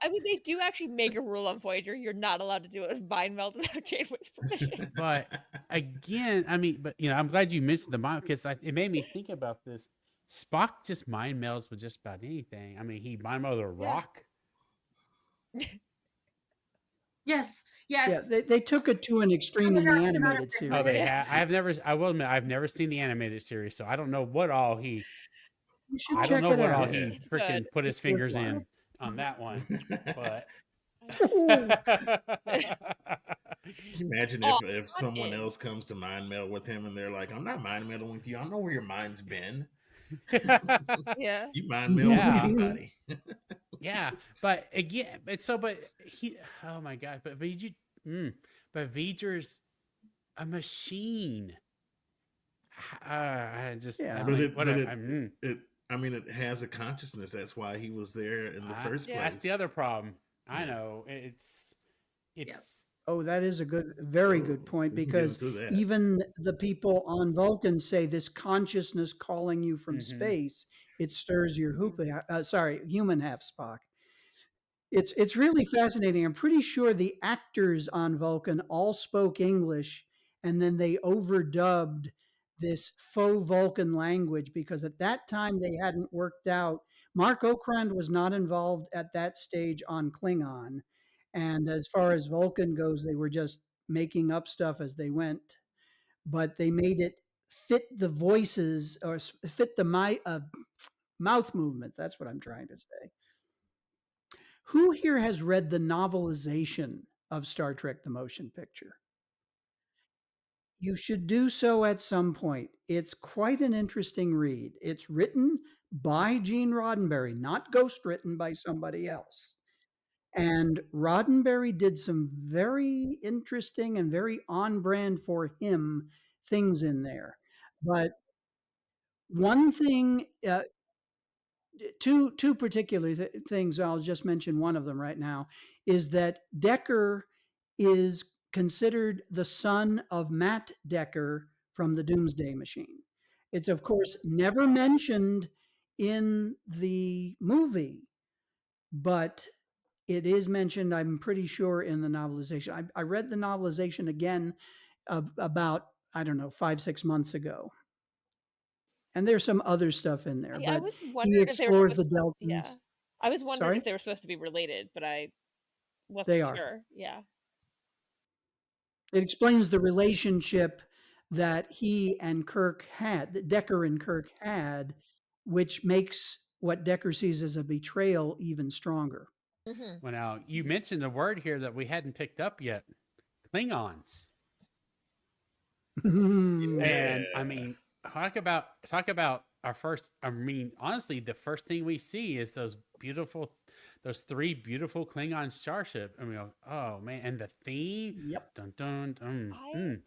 I mean, they do actually make a rule on Voyager. You're not allowed to do a mind meld without Janeway's permission. But again, I mean, but I'm glad you mentioned the mind because it made me think about this. Spock just mind melds with just about anything. I mean, he mind melded a rock. Yes, Yeah, yes. they took it to an extreme in the Another animated thing. Oh, they series. have. I will admit, I've never seen the animated series, so I don't know what all he. You should I don't check know it what all out. he It's freaking good. put his It's fingers worthwhile. in on that one, but. Ooh. Can you imagine Oh, if someone fucking- else comes to mind meld with him and they're like, I'm not mind melding with you. I know where your mind's been. Yeah. You mind meld with Yeah. anybody. Yeah, but again, but he. Oh my god! But but V'ger's a machine. I just. Yeah. I'm But like, it, but whatever. I mean, it has a consciousness. That's why he was there in the first Yeah. place. That's the other problem. I Yeah. know it's. Oh, that is a very good point, We can get because into that. even the people on Vulcan say this consciousness calling you from Mhm. space, it stirs your human half Spock. It's really fascinating. I'm pretty sure the actors on Vulcan all spoke English, and then they overdubbed this faux Vulcan language because at that time they hadn't worked out. Mark Okrand was not involved at that stage on Klingon, and as far as Vulcan goes, they were just making up stuff as they went. But they made it fit the voices or fit the mouth movements. That's what I'm trying to say. Who here has read the novelization of Star Trek the Motion Picture? You should do so at some point. It's quite an interesting read. It's written by Gene Roddenberry, not ghost written by somebody else. And Roddenberry did some very interesting and very on brand for him things in there. But one thing, two particular things, I'll just mention one of them right now, is that Decker is considered the son of Matt Decker from the Doomsday Machine. It's of course never mentioned in the movie, but it is mentioned, I'm pretty sure, in the novelization. I read the novelization again about, I don't know, 5-6 months ago. And there's some other stuff in there, I but was he wondering if they were explores the supposed to, Deltans. yeah. I was wondering Sorry? if they were supposed to be related, but I wasn't They are. sure. Yeah. It explains the relationship that he and Kirk had, that Decker and Kirk had, which makes what Decker sees as a betrayal even stronger. Hmm. Well, now you mentioned a word here that we hadn't picked up yet: Klingons. And I mean, talk about our first. I mean, honestly, the first thing we see is those three beautiful Klingon starship. I mean, oh man, and the theme. Yep. Dun dun dun.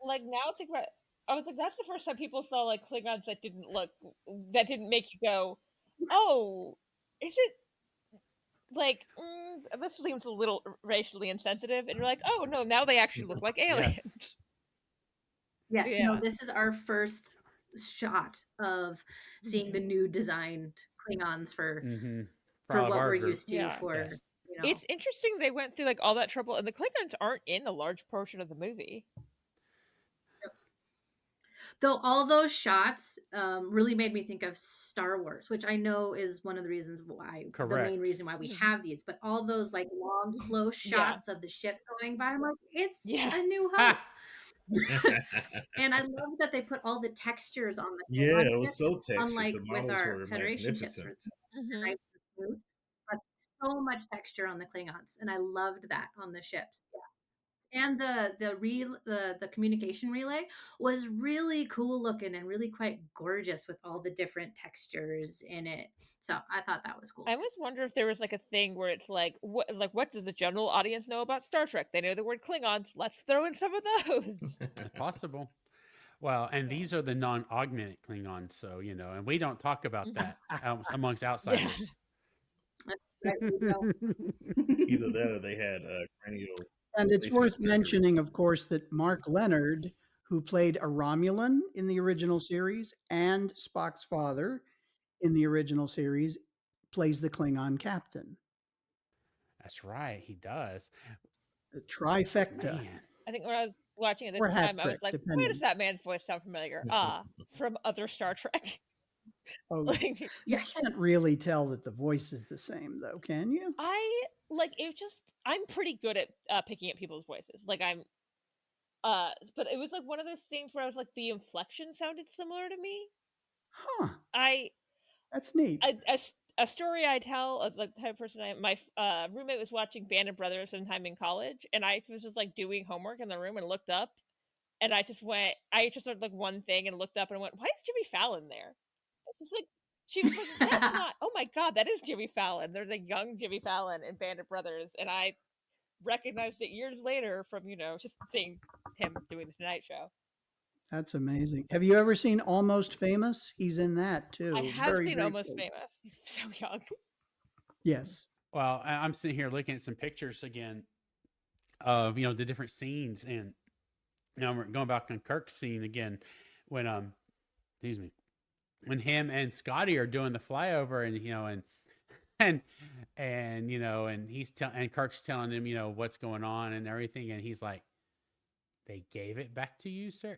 Like now think about it, I was like, that's the first time people saw like Klingons that didn't make you go, oh, is it like this seems a little racially insensitive, and you're like, oh no, now they actually look like aliens. Yes, Yeah. no, this is our first shot of seeing the new designed Klingons for what we're used to Yeah. for, Yes. you know. It's interesting they went through like all that trouble, and the Klingons aren't in a large portion of the movie. Though all those shots really made me think of Star Wars, which I know is one of the reasons why, the main Correct. reason why we have these, but all those like long, close Yeah. shots of the ship going by, I'm like, it's Yeah. A New Hope. And I love that they put all the textures on the Yeah, Klingon it was ships, so textured. unlike The with models our were Federation ships, where magnificent. it's nice and smooth, but so much texture on the Klingons, and I loved that on the ships. Yeah. And the communication relay was really cool looking and really quite gorgeous with all the different textures in it. So I thought that was cool. I always wonder if there was like a thing where it's like what does the general audience know about Star Trek? They know the word Klingons. Let's throw in some of those. Possible. Well, and these are the non-augmented Klingons, so and we don't talk about that amongst outsiders. Right, we don't. Either that or they had cranial. And it's replacement worth surgery. mentioning, of course, that Mark Leonard, who played a Romulan in the original series and Spock's father in the original series, plays the Klingon captain. That's right. He does. The trifecta Man. I think when I was watching it this or hat time, I was trick, like, why depending. does that man's voice sound familiar? Ah, from other Star Trek. Oh, Like, you Yes. can't really tell that the voice is the same, though, can you? I'm pretty good at picking up people's voices. Like but it was like one of those things where I was like, the inflection sounded similar to me. Huh. I That's neat. a story I tell of like the type of person I am. My roommate was watching Band of Brothers sometime in college, and I was just like doing homework in the room and looked up, and I just heard like one thing and looked up and went, "Why is Jimmy Fallon there?" It's like she was like, "That's not." Oh my god, that is Jimmy Fallon. There's a young Jimmy Fallon in Band of Brothers, and I recognized it years later from just seeing him doing the Tonight Show. That's amazing. Have you ever seen Almost Famous? He's in that too. I have very seen Almost briefly. Famous. He's so young. Yes. Well, I'm sitting here looking at some pictures again of the different scenes, and we're going back on Kirk's scene again when excuse me, when him and Scotty are doing the flyover, and and he's and Kirk's telling him what's going on and everything, and he's like, they gave it back to you, sir.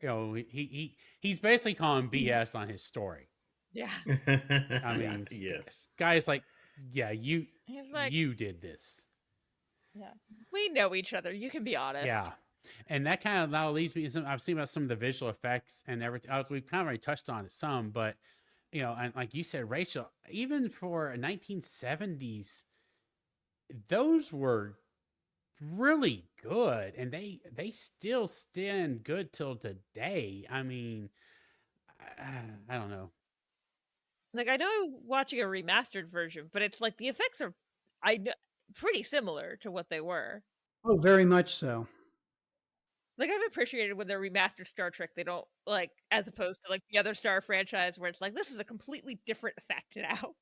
He's basically calling BS on his story. Yeah. I mean, yes. Guy's like, yeah, He's like, you did this. yeah, we know each other. You can be honest. Yeah. And that kind of now leads me to I've seen about some of the visual effects and everything. We've kind of already touched on it some, but and like you said, Rachel, even for 1970s, those were really good, and they still stand good till today. I mean, I don't know. Like, I know I was watching a remastered version, but it's like the effects are pretty similar to what they were. Oh, very much so. Like, I've appreciated when they're remastered Star Trek, they don't like, as opposed to like the other Star franchise where it's like, this is a completely different effect now.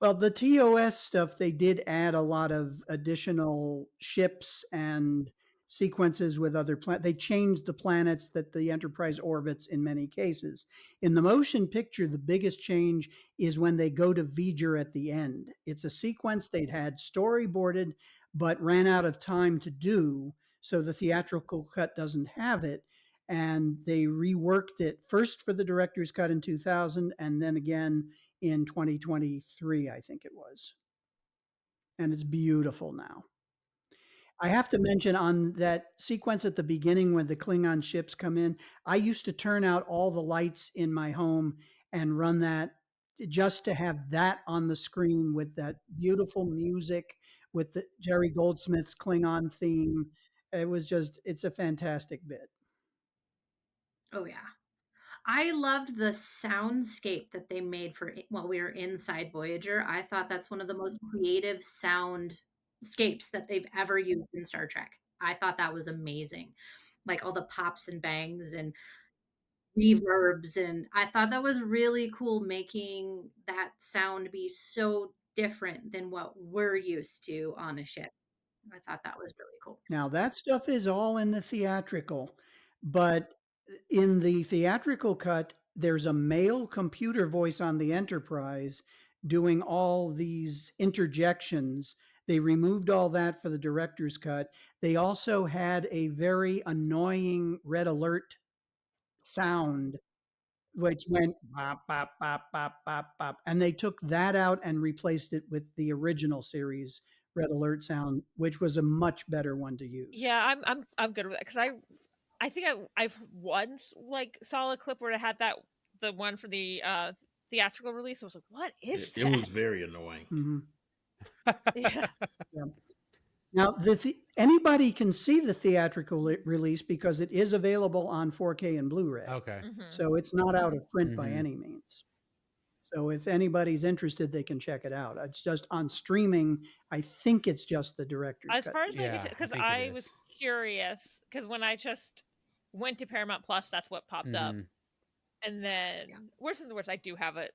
Well, the TOS stuff, they did add a lot of additional ships and sequences with other planets. They changed the planets that the Enterprise orbits in many cases. In the motion picture, the biggest change is when they go to V'ger at the end. It's a sequence they'd had storyboarded, but ran out of time to do. So the theatrical cut doesn't have it. And they reworked it first for the director's cut in 2000, and then again in 2023, I think it was. And it's beautiful now. I have to mention on that sequence at the beginning when the Klingon ships come in, I used to turn out all the lights in my home and run that just to have that on the screen with that beautiful music with the Jerry Goldsmith's Klingon theme. It's a fantastic bit. Oh yeah. I loved the soundscape that they made while we were inside Voyager. I thought that's one of the most creative soundscapes that they've ever used in Star Trek. I thought that was amazing. Like all the pops and bangs and reverbs, and I thought that was really cool, making that sound be so different than what we're used to on a ship. I thought that was really cool. Now, that stuff is all in the theatrical, but in the theatrical cut, there's a male computer voice on the Enterprise doing all these interjections. They removed all that for the director's cut. They also had a very annoying red alert sound, which went bop, bop, bop, bop, bop, bop. And they took that out and replaced it with the original series red alert sound, which was a much better one to use. Yeah, I'm good with that because I think I've once like saw a clip where it had the one for the theatrical release. I was like, what is that? It was very annoying. Mhm. Yeah. Yeah. Now, anybody can see the theatrical release because it is available on 4K and Blu-ray. Okay. So it's not out of print by Mhm. any means. So if anybody's interested, they can check it out. It's just on streaming. I think it's just the director's As cut. far as Yeah, because think it I was is. curious because when I just went to Paramount Plus, that's what popped up, Mhm. and then worse than the worst, I do have a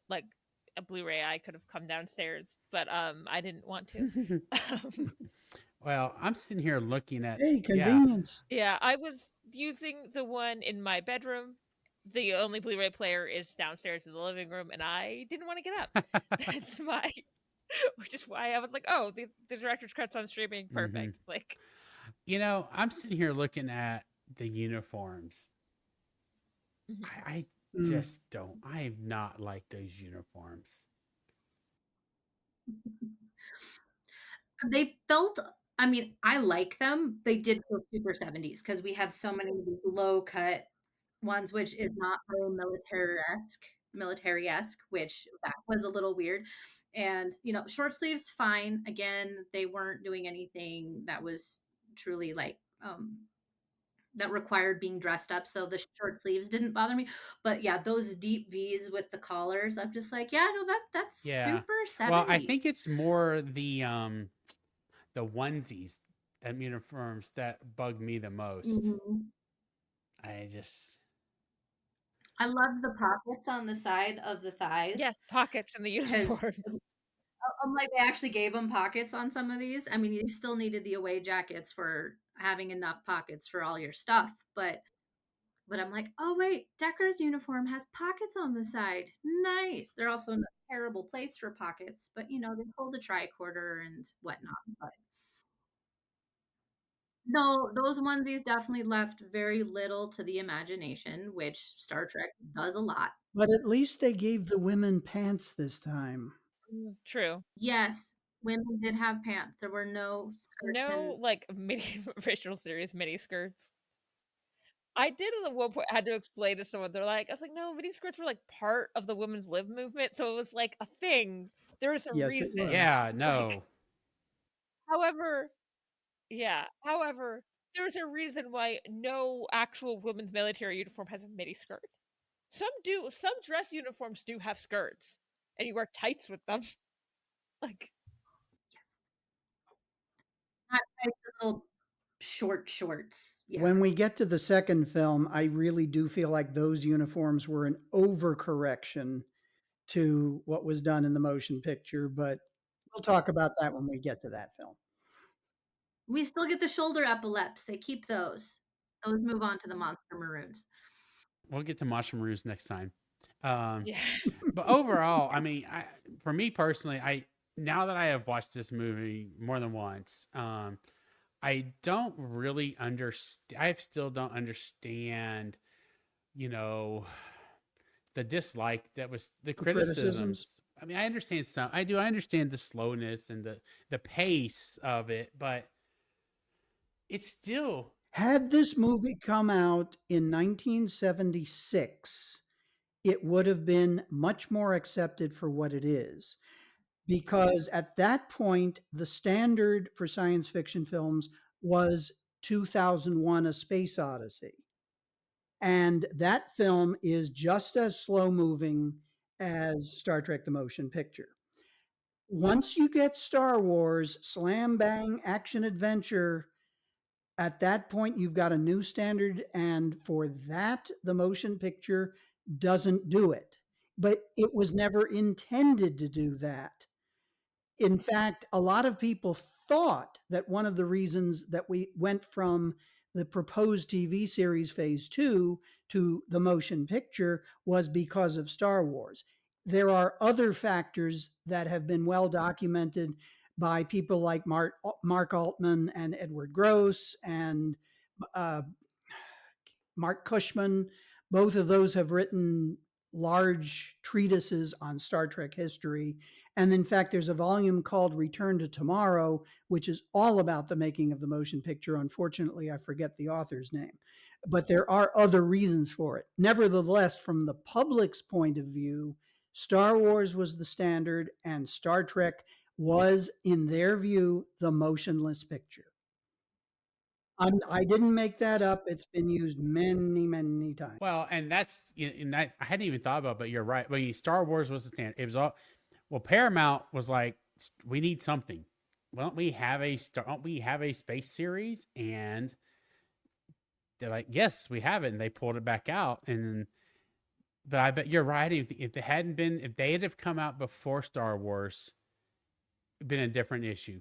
Blu-ray. I could have come downstairs, but I didn't want to. Well, I'm sitting here looking at Hey, convenience. Yeah, I was using the one in my bedroom. The only Blu-ray player is downstairs in the living room, and I didn't want to get up. That's my which is why I was like, oh, the director's cut's on streaming, Mm-hmm. perfect. Like, I'm sitting here looking at the uniforms. mhm. I Mm. just don't. I have not liked those uniforms. They felt, I mean, I like them. They did feel super 70s because we had so many low cut ones, which is not very military-esque, which that was a little weird. And, short sleeves, fine. Again, they weren't doing anything that was truly like, that required being dressed up. So the short sleeves didn't bother me. But yeah, those deep V's with the collars, I'm just like, yeah, no, that's Yeah. super Well, I think 70s. it's more the onesies and uniforms that bug me the most. Mhm. I just I love the pockets on the side of the thighs Yes, pockets in the because uniform. I'm like, they actually gave them pockets on some of these. I mean, you still needed the away jackets for having enough pockets for all your stuff, but I'm like, oh wait, Decker's uniform has pockets on the side. Nice. They're also in a terrible place for pockets, but they hold a tricorder and whatnot. But no, those onesies definitely left very little to the imagination, which Star Trek does a lot. But at least they gave the women pants this time. True. Yes, women did have pants. There were no skirts No, and like mini original series mini skirts. I did at one point had to explain to someone. They're like, I was like, no, mini skirts were like part of the women's lib movement, so it was like a thing. There was a Yes, it reason. was. yeah, Like, no. however, yeah. However, there's a reason why no actual women's military uniform has a mini skirt. Some do. Some dress uniforms do have skirts, and you wear tights with them. Like, not like the little short shorts. Yeah. When we get to the second film, I really do feel like those uniforms were an overcorrection to what was done in the motion picture, but we'll talk about that when we get to that film. We still get the shoulder epaulets. They keep those. Those move on to the monster maroons. We'll get to mushroom roost next time. Um, yeah. but overall, I mean, for me personally, now that I have watched this movie more than once, I don't really understand. I still don't understand, you know, the dislike that was the The criticisms. criticisms. I mean, I understand some. I do. I understand the slowness and the pace of it, but it's still Had this movie come out in 1976, it would have been much more accepted for what it is. Because at that point, the standard for science fiction films was 2001: A Space Odyssey. And that film is just as slow moving as Star Trek the Motion Picture. Once you get Star Wars, slam bang, action adventure, at that point you've got a new standard. And for that, the motion picture doesn't do it. But it was never intended to do that. In fact, a lot of people thought that one of the reasons that we went from the proposed TV series phase 2 to the motion picture was because of Star Wars. There are other factors that have been well documented by people like Mark Altman and Edward Gross and uh, Mark Cushman. Both of those have written large treatises on Star Trek history. And in fact, there's a volume called Return to Tomorrow, which is all about the making of the motion picture. Unfortunately, I forget the author's name, but there are other reasons for it. Nevertheless, from the public's point of view, Star Wars was the standard, and Star Trek was, in their view, the motionless picture. I didn't make that up. It's been used many, many times. well, and and that I hadn't even thought about, but you're right. I mean, Star Wars was the standard. It was all well. Paramount was like, we need something. Why don't we have don't we have a space series? And they're like, yes, we have it, and they pulled it back out. And but I bet you're right. If it hadn't been, if they had have come out before Star Wars, it'd been a different issue,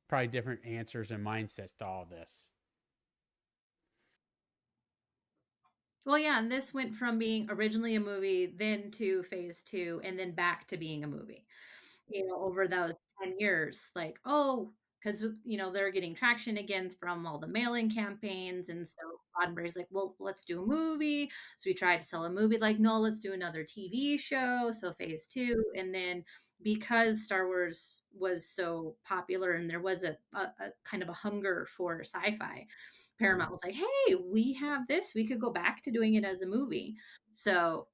probably different answers and mindsets to all this. Well, yeah, and this went from being originally a movie, then to phase 2, and then back to being a movie. over those 10 years. Like, oh, because, they're getting traction again from all the mailing campaigns. And so Roddenberry's like, well, let's do a movie. So we tried to sell a movie, like, no, let's do another TV show. So phase two. And then because Star Wars was so popular and there was a kind of a hunger for sci-fi, Paramount was like, hey, we have this. We could go back to doing it as a movie. So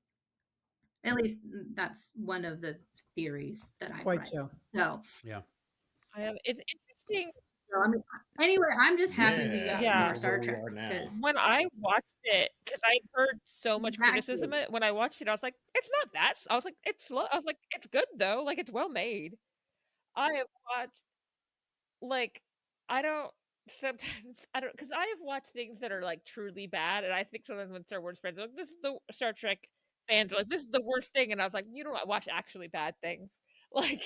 at least that's one of the theories that I've Quite read. so. So, Yeah. It's interesting. I mean, anyway, I'm just happy we Yeah, got Yeah. look more at Star where we Trek are now. because When I watched it, because I heard so much criticism exactly. when I watched it, I was like, it's not that. I was like, it's slow. I was like, it's good though. Like, it's well made. I have watched, like, I don't, sometimes, I don't, because I have watched things that are like truly bad. And I think sometimes when Star Wars fans are like, this is the Star Trek fans are like, this is the worst thing. And I was like, you don't watch actually bad things. Like,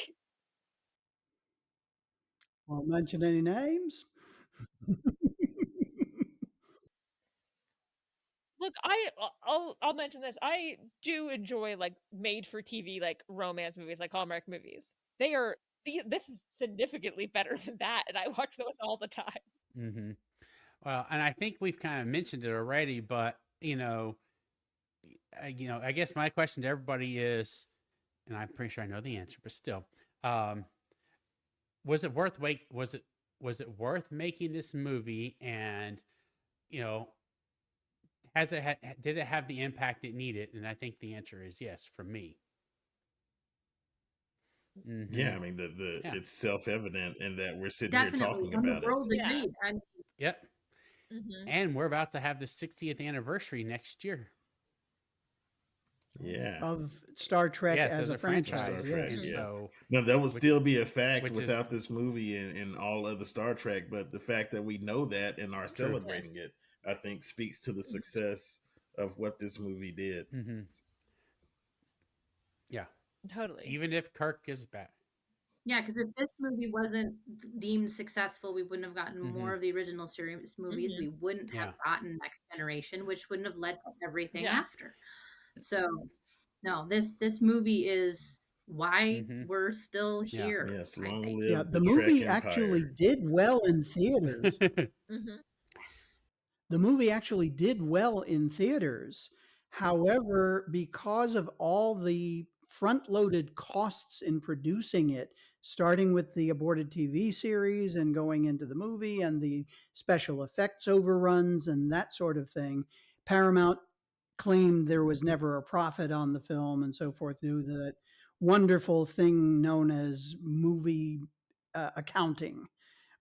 Won't mention any names. look, I'll mention this. I do enjoy like made for TV like romance movies, like Hallmark movies. They are this is significantly better than that, and I watch those all the time. Mm-hmm. Well, and I think we've kind of mentioned it already, but I guess my question to everybody is, and I'm pretty sure I know the answer, but still, um, was it worth wait? Was it worth making this movie? And you know, did it have the impact it needed? And I think the answer is yes for me. Mm-hmm. Yeah, I mean the Yeah. it's self evident in that we're sitting here Definitely. talking And the about it. world Yeah. agreed. I mean, Yep. Hmm. And we're about to have the 60th anniversary next year. Yeah, Of Star Trek Yes, as as a a franchise. Star franchise. Trek. And Yes. Yeah, so, no, that would which still be a fact which is without this movie and all other Star Trek. But the fact that we know that and are true. Yeah. celebrating it, I think, speaks to the mhm. success of what this movie did. Mm-hmm. Yeah. Totally. Even if Kirk is bad. Yeah, because if this movie wasn't deemed successful, we wouldn't have gotten Mm-hmm. more of the original series movies. Hmm. We wouldn't have Yeah. gotten Next Generation, which wouldn't have led to everything Yeah. after. So, no, this movie is why Mm-hmm. we're still Yeah. here, Yes, I long think. Yeah, live the the Trek movie actually Empire. did well in theaters. Hmm. Yes. The movie actually did well in theaters. However, because of all the front-loaded costs in producing it, starting with the aborted TV series and going into the movie and the special effects overruns and that sort of thing, Paramount claimed there was never a profit on the film and so forth, due to that wonderful thing known as movie accounting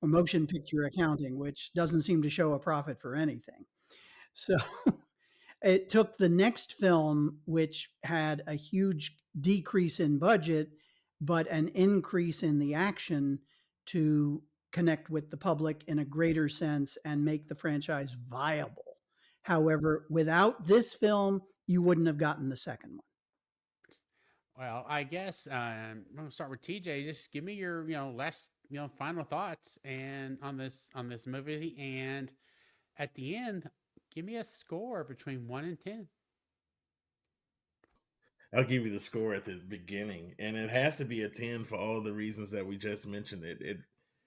or motion picture accounting, which doesn't seem to show a profit for anything. So it took the next film, which had a huge decrease in budget, but an increase in the action to connect with the public in a greater sense and make the franchise viable. However, without this film, you wouldn't have gotten the second one. Well, I guess I'm gonna start with TJ. Just give me your last final thoughts and on this movie, and at the end, give me a score between 1 and 10. I'll give you the score at the beginning, and it has to be a 10 for all the reasons that we just mentioned.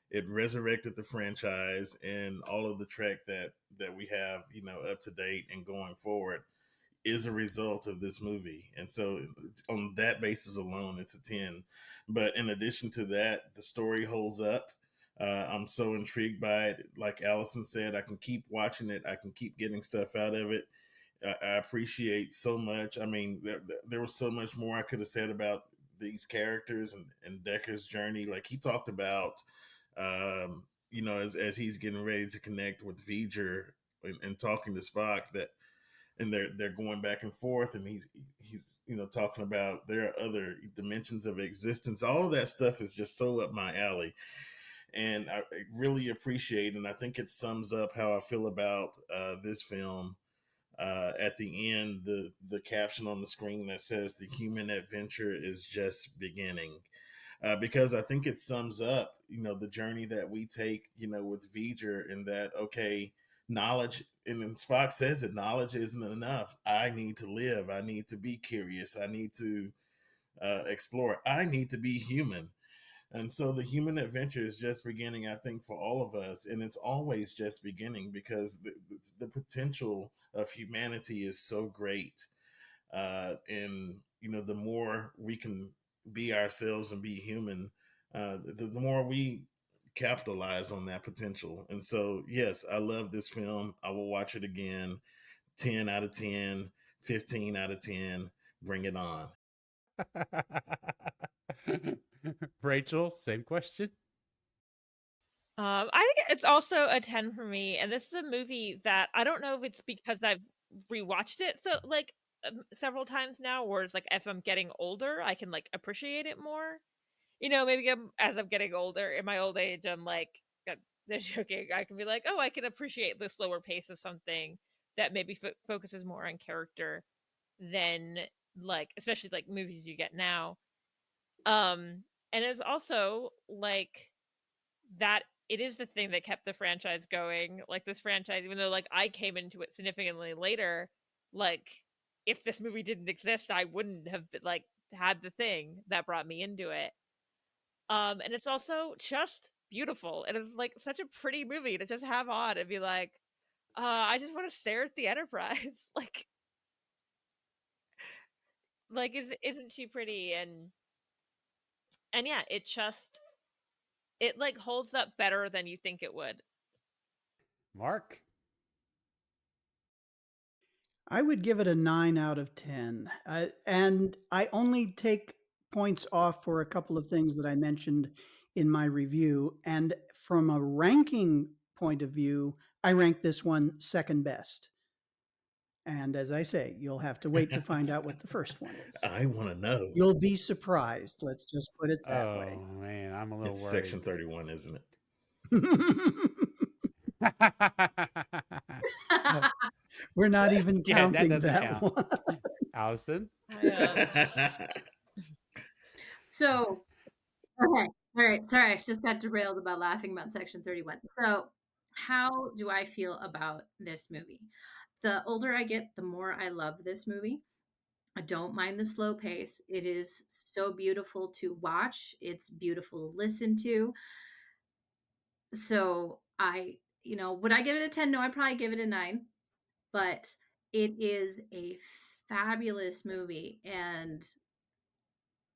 It resurrected the franchise and all of the Trek that we have, up to date and going forward is a result of this movie. And so on that basis alone, it's a 10. But in addition to that, the story holds up. I'm so intrigued by it. Like Allison said, I can keep watching it. I can keep getting stuff out of it. I appreciate so much. I mean, there was so much more I could have said about these characters and Decker's journey. Like he talked about, as he's getting ready to connect with V'ger and talking to Spock, that and they're going back and forth, and he's talking about there are other dimensions of existence. All of that stuff is just so up my alley, and I really appreciate, and I think it sums up how I feel about this film. At the end, the caption on the screen that says the human adventure is just beginning. Because I think it sums up, the journey that we take, with V'ger, in that, okay, knowledge, and then Spock says that knowledge isn't enough. I need to live. I need to be curious. I need to explore. I need to be human. And so the human adventure is just beginning, I think, for all of us. And it's always just beginning because the potential of humanity is so great. And, the more we can be ourselves and be human, the more we capitalize on that potential. And so, yes, I love this film. I will watch it again. 10 out of 10, 15 out of 10. Bring it on. Rachel, same question. I think it's also a 10 for me, and this is a movie that I don't know if it's because I've rewatched it so like several times now, or it's like if I'm getting older, I can like appreciate it more. Maybe as I'm getting older, in my old age, I'm like, they're joking. I can be like, oh, I can appreciate the slower pace of something that maybe focuses more on character than like, especially like movies you get now. And it's also like that it is the thing that kept the franchise going. Like this franchise, even though like I came into it significantly later, like if this movie didn't exist, I wouldn't have like had the thing that brought me into it. And it's also just beautiful. It is like such a pretty movie to just have on and be like, I just want to stare at the Enterprise. like isn't she pretty? And yeah, it like holds up better than you think it would. Mark? I would give it a 9 out of 10. And I only take points off for a couple of things that I mentioned in my review. And from a ranking point of view, I rank this one second best. And as I say, you'll have to wait to find out what the first one is. I want to know. You'll be surprised. Let's just put it that Oh, way. man, I'm a little It's worried. Section 31, isn't it? We're not even Yeah, that counting doesn't that count. one. Allison? So, okay. All right. Sorry, I just got derailed about laughing about Section 31. So, how do I feel about this movie? The older I get, the more I love this movie. I don't mind the slow pace. It is so beautiful to watch. It's beautiful to listen to. So, would I give it a 10? No, I'd probably give it a 9, but it is a fabulous movie. And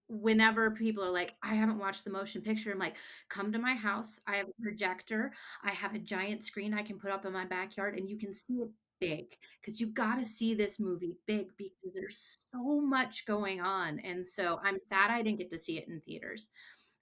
whenever people are like, I haven't watched the motion picture, I'm like, come to my house. I have a projector. I have a giant screen I can put up in my backyard and you can see it big because you got to see this movie big because there's so much going on. And so I'm sad I didn't get to see it in theaters.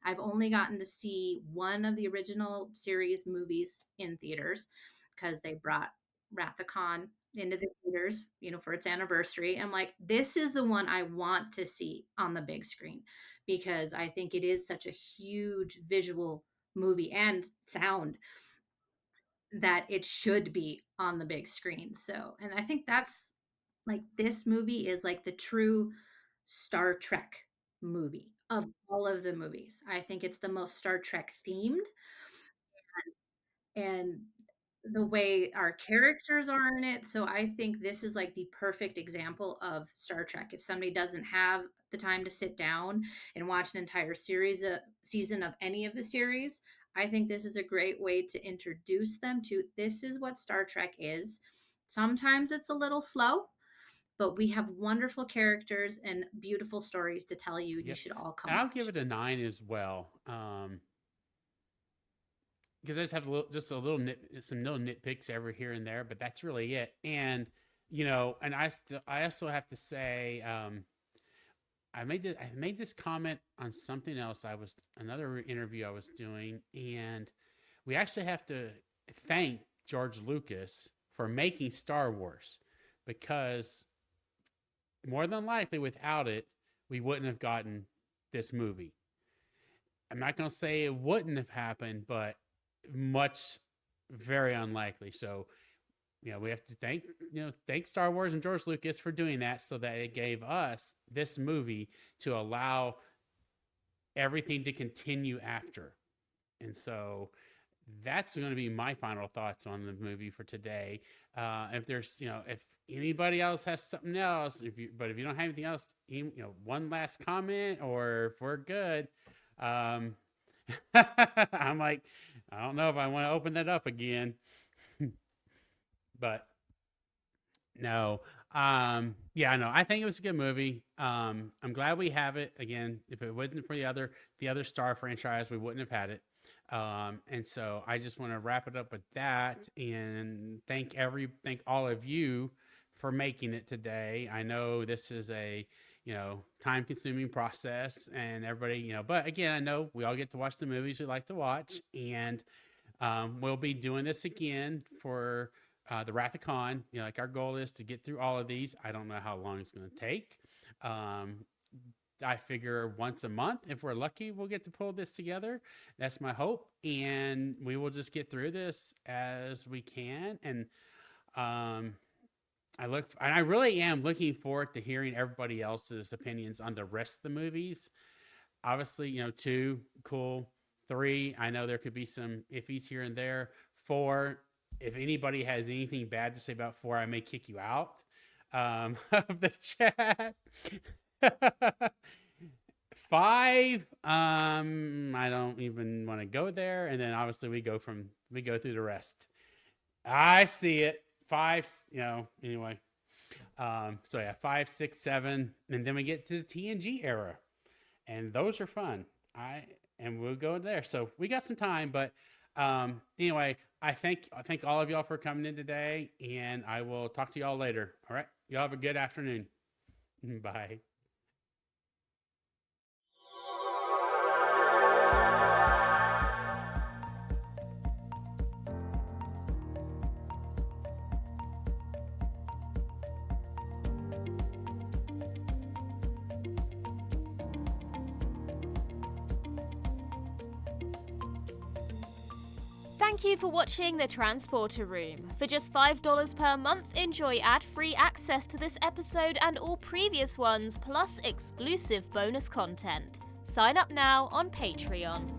I've only gotten to see one of the original series movies in theaters because they brought Wrath of Khan into the theaters, for its anniversary. I'm like, this is the one I want to see on the big screen because I think it is such a huge visual movie and sound that it should be on the big screen. So, and I think that's like this movie is like the true Star Trek movie of all of the movies. I think it's the most Star Trek themed and the way our characters are in it. So I think this is like the perfect example of Star Trek. If somebody doesn't have the time to sit down and watch an entire season of any of the series, I think this is a great way to introduce them to this is what Star Trek is. Sometimes it's a little slow, but we have wonderful characters and beautiful stories to tell you. You Yep. should all come And I'll watch. give it a 9 as well. Because I just have some little nitpicks every here and there, but that's really it. And and I also have to say, I made this comment on something else. Another interview I was doing, and we actually have to thank George Lucas for making Star Wars, because more than likely without it, we wouldn't have gotten this movie. I'm not going to say it wouldn't have happened, but very unlikely. So, we have to thank Star Wars and George Lucas for doing that, so that it gave us this movie to allow everything to continue after. And so that's going to be my final thoughts on the movie for today. If there's, anybody else has something else, if you don't have anything else, one last comment, or if we're good, I'm like, I don't know if I want to open that up again, but no. Yeah, no, I think it was a good movie. I'm glad we have it again. If it wasn't for the other Star franchise, we wouldn't have had it. And so I just want to wrap it up with that and thank all of you for making it today. I know this is a, time consuming process, and everybody, but again, I know we all get to watch the movies we like to watch, and we'll be doing this again for the Wrath of Khan. Like, our goal is to get through all of these. I don't know how long it's going to take. I figure once a month, if we're lucky, we'll get to pull this together. That's my hope. And we will just get through this as we can. And I really am looking forward to hearing everybody else's opinions on the rest of the movies. Obviously, 2, cool. 3, I know there could be some iffies here and there. 4, if anybody has anything bad to say about 4, I may kick you out of the chat. 5, I don't even want to go there. And then obviously we go through the rest. I see it. 5, anyway. So yeah, 5, 6, 7, and then we get to the TNG era, and those are fun. And we'll go there. So we got some time, but anyway, I thank all of y'all for coming in today, and I will talk to y'all later. All right, y'all have a good afternoon. Bye. Thank you for watching The Transporter Room. For just $5 per month, enjoy ad-free access to this episode and all previous ones, plus exclusive bonus content. Sign up now on Patreon.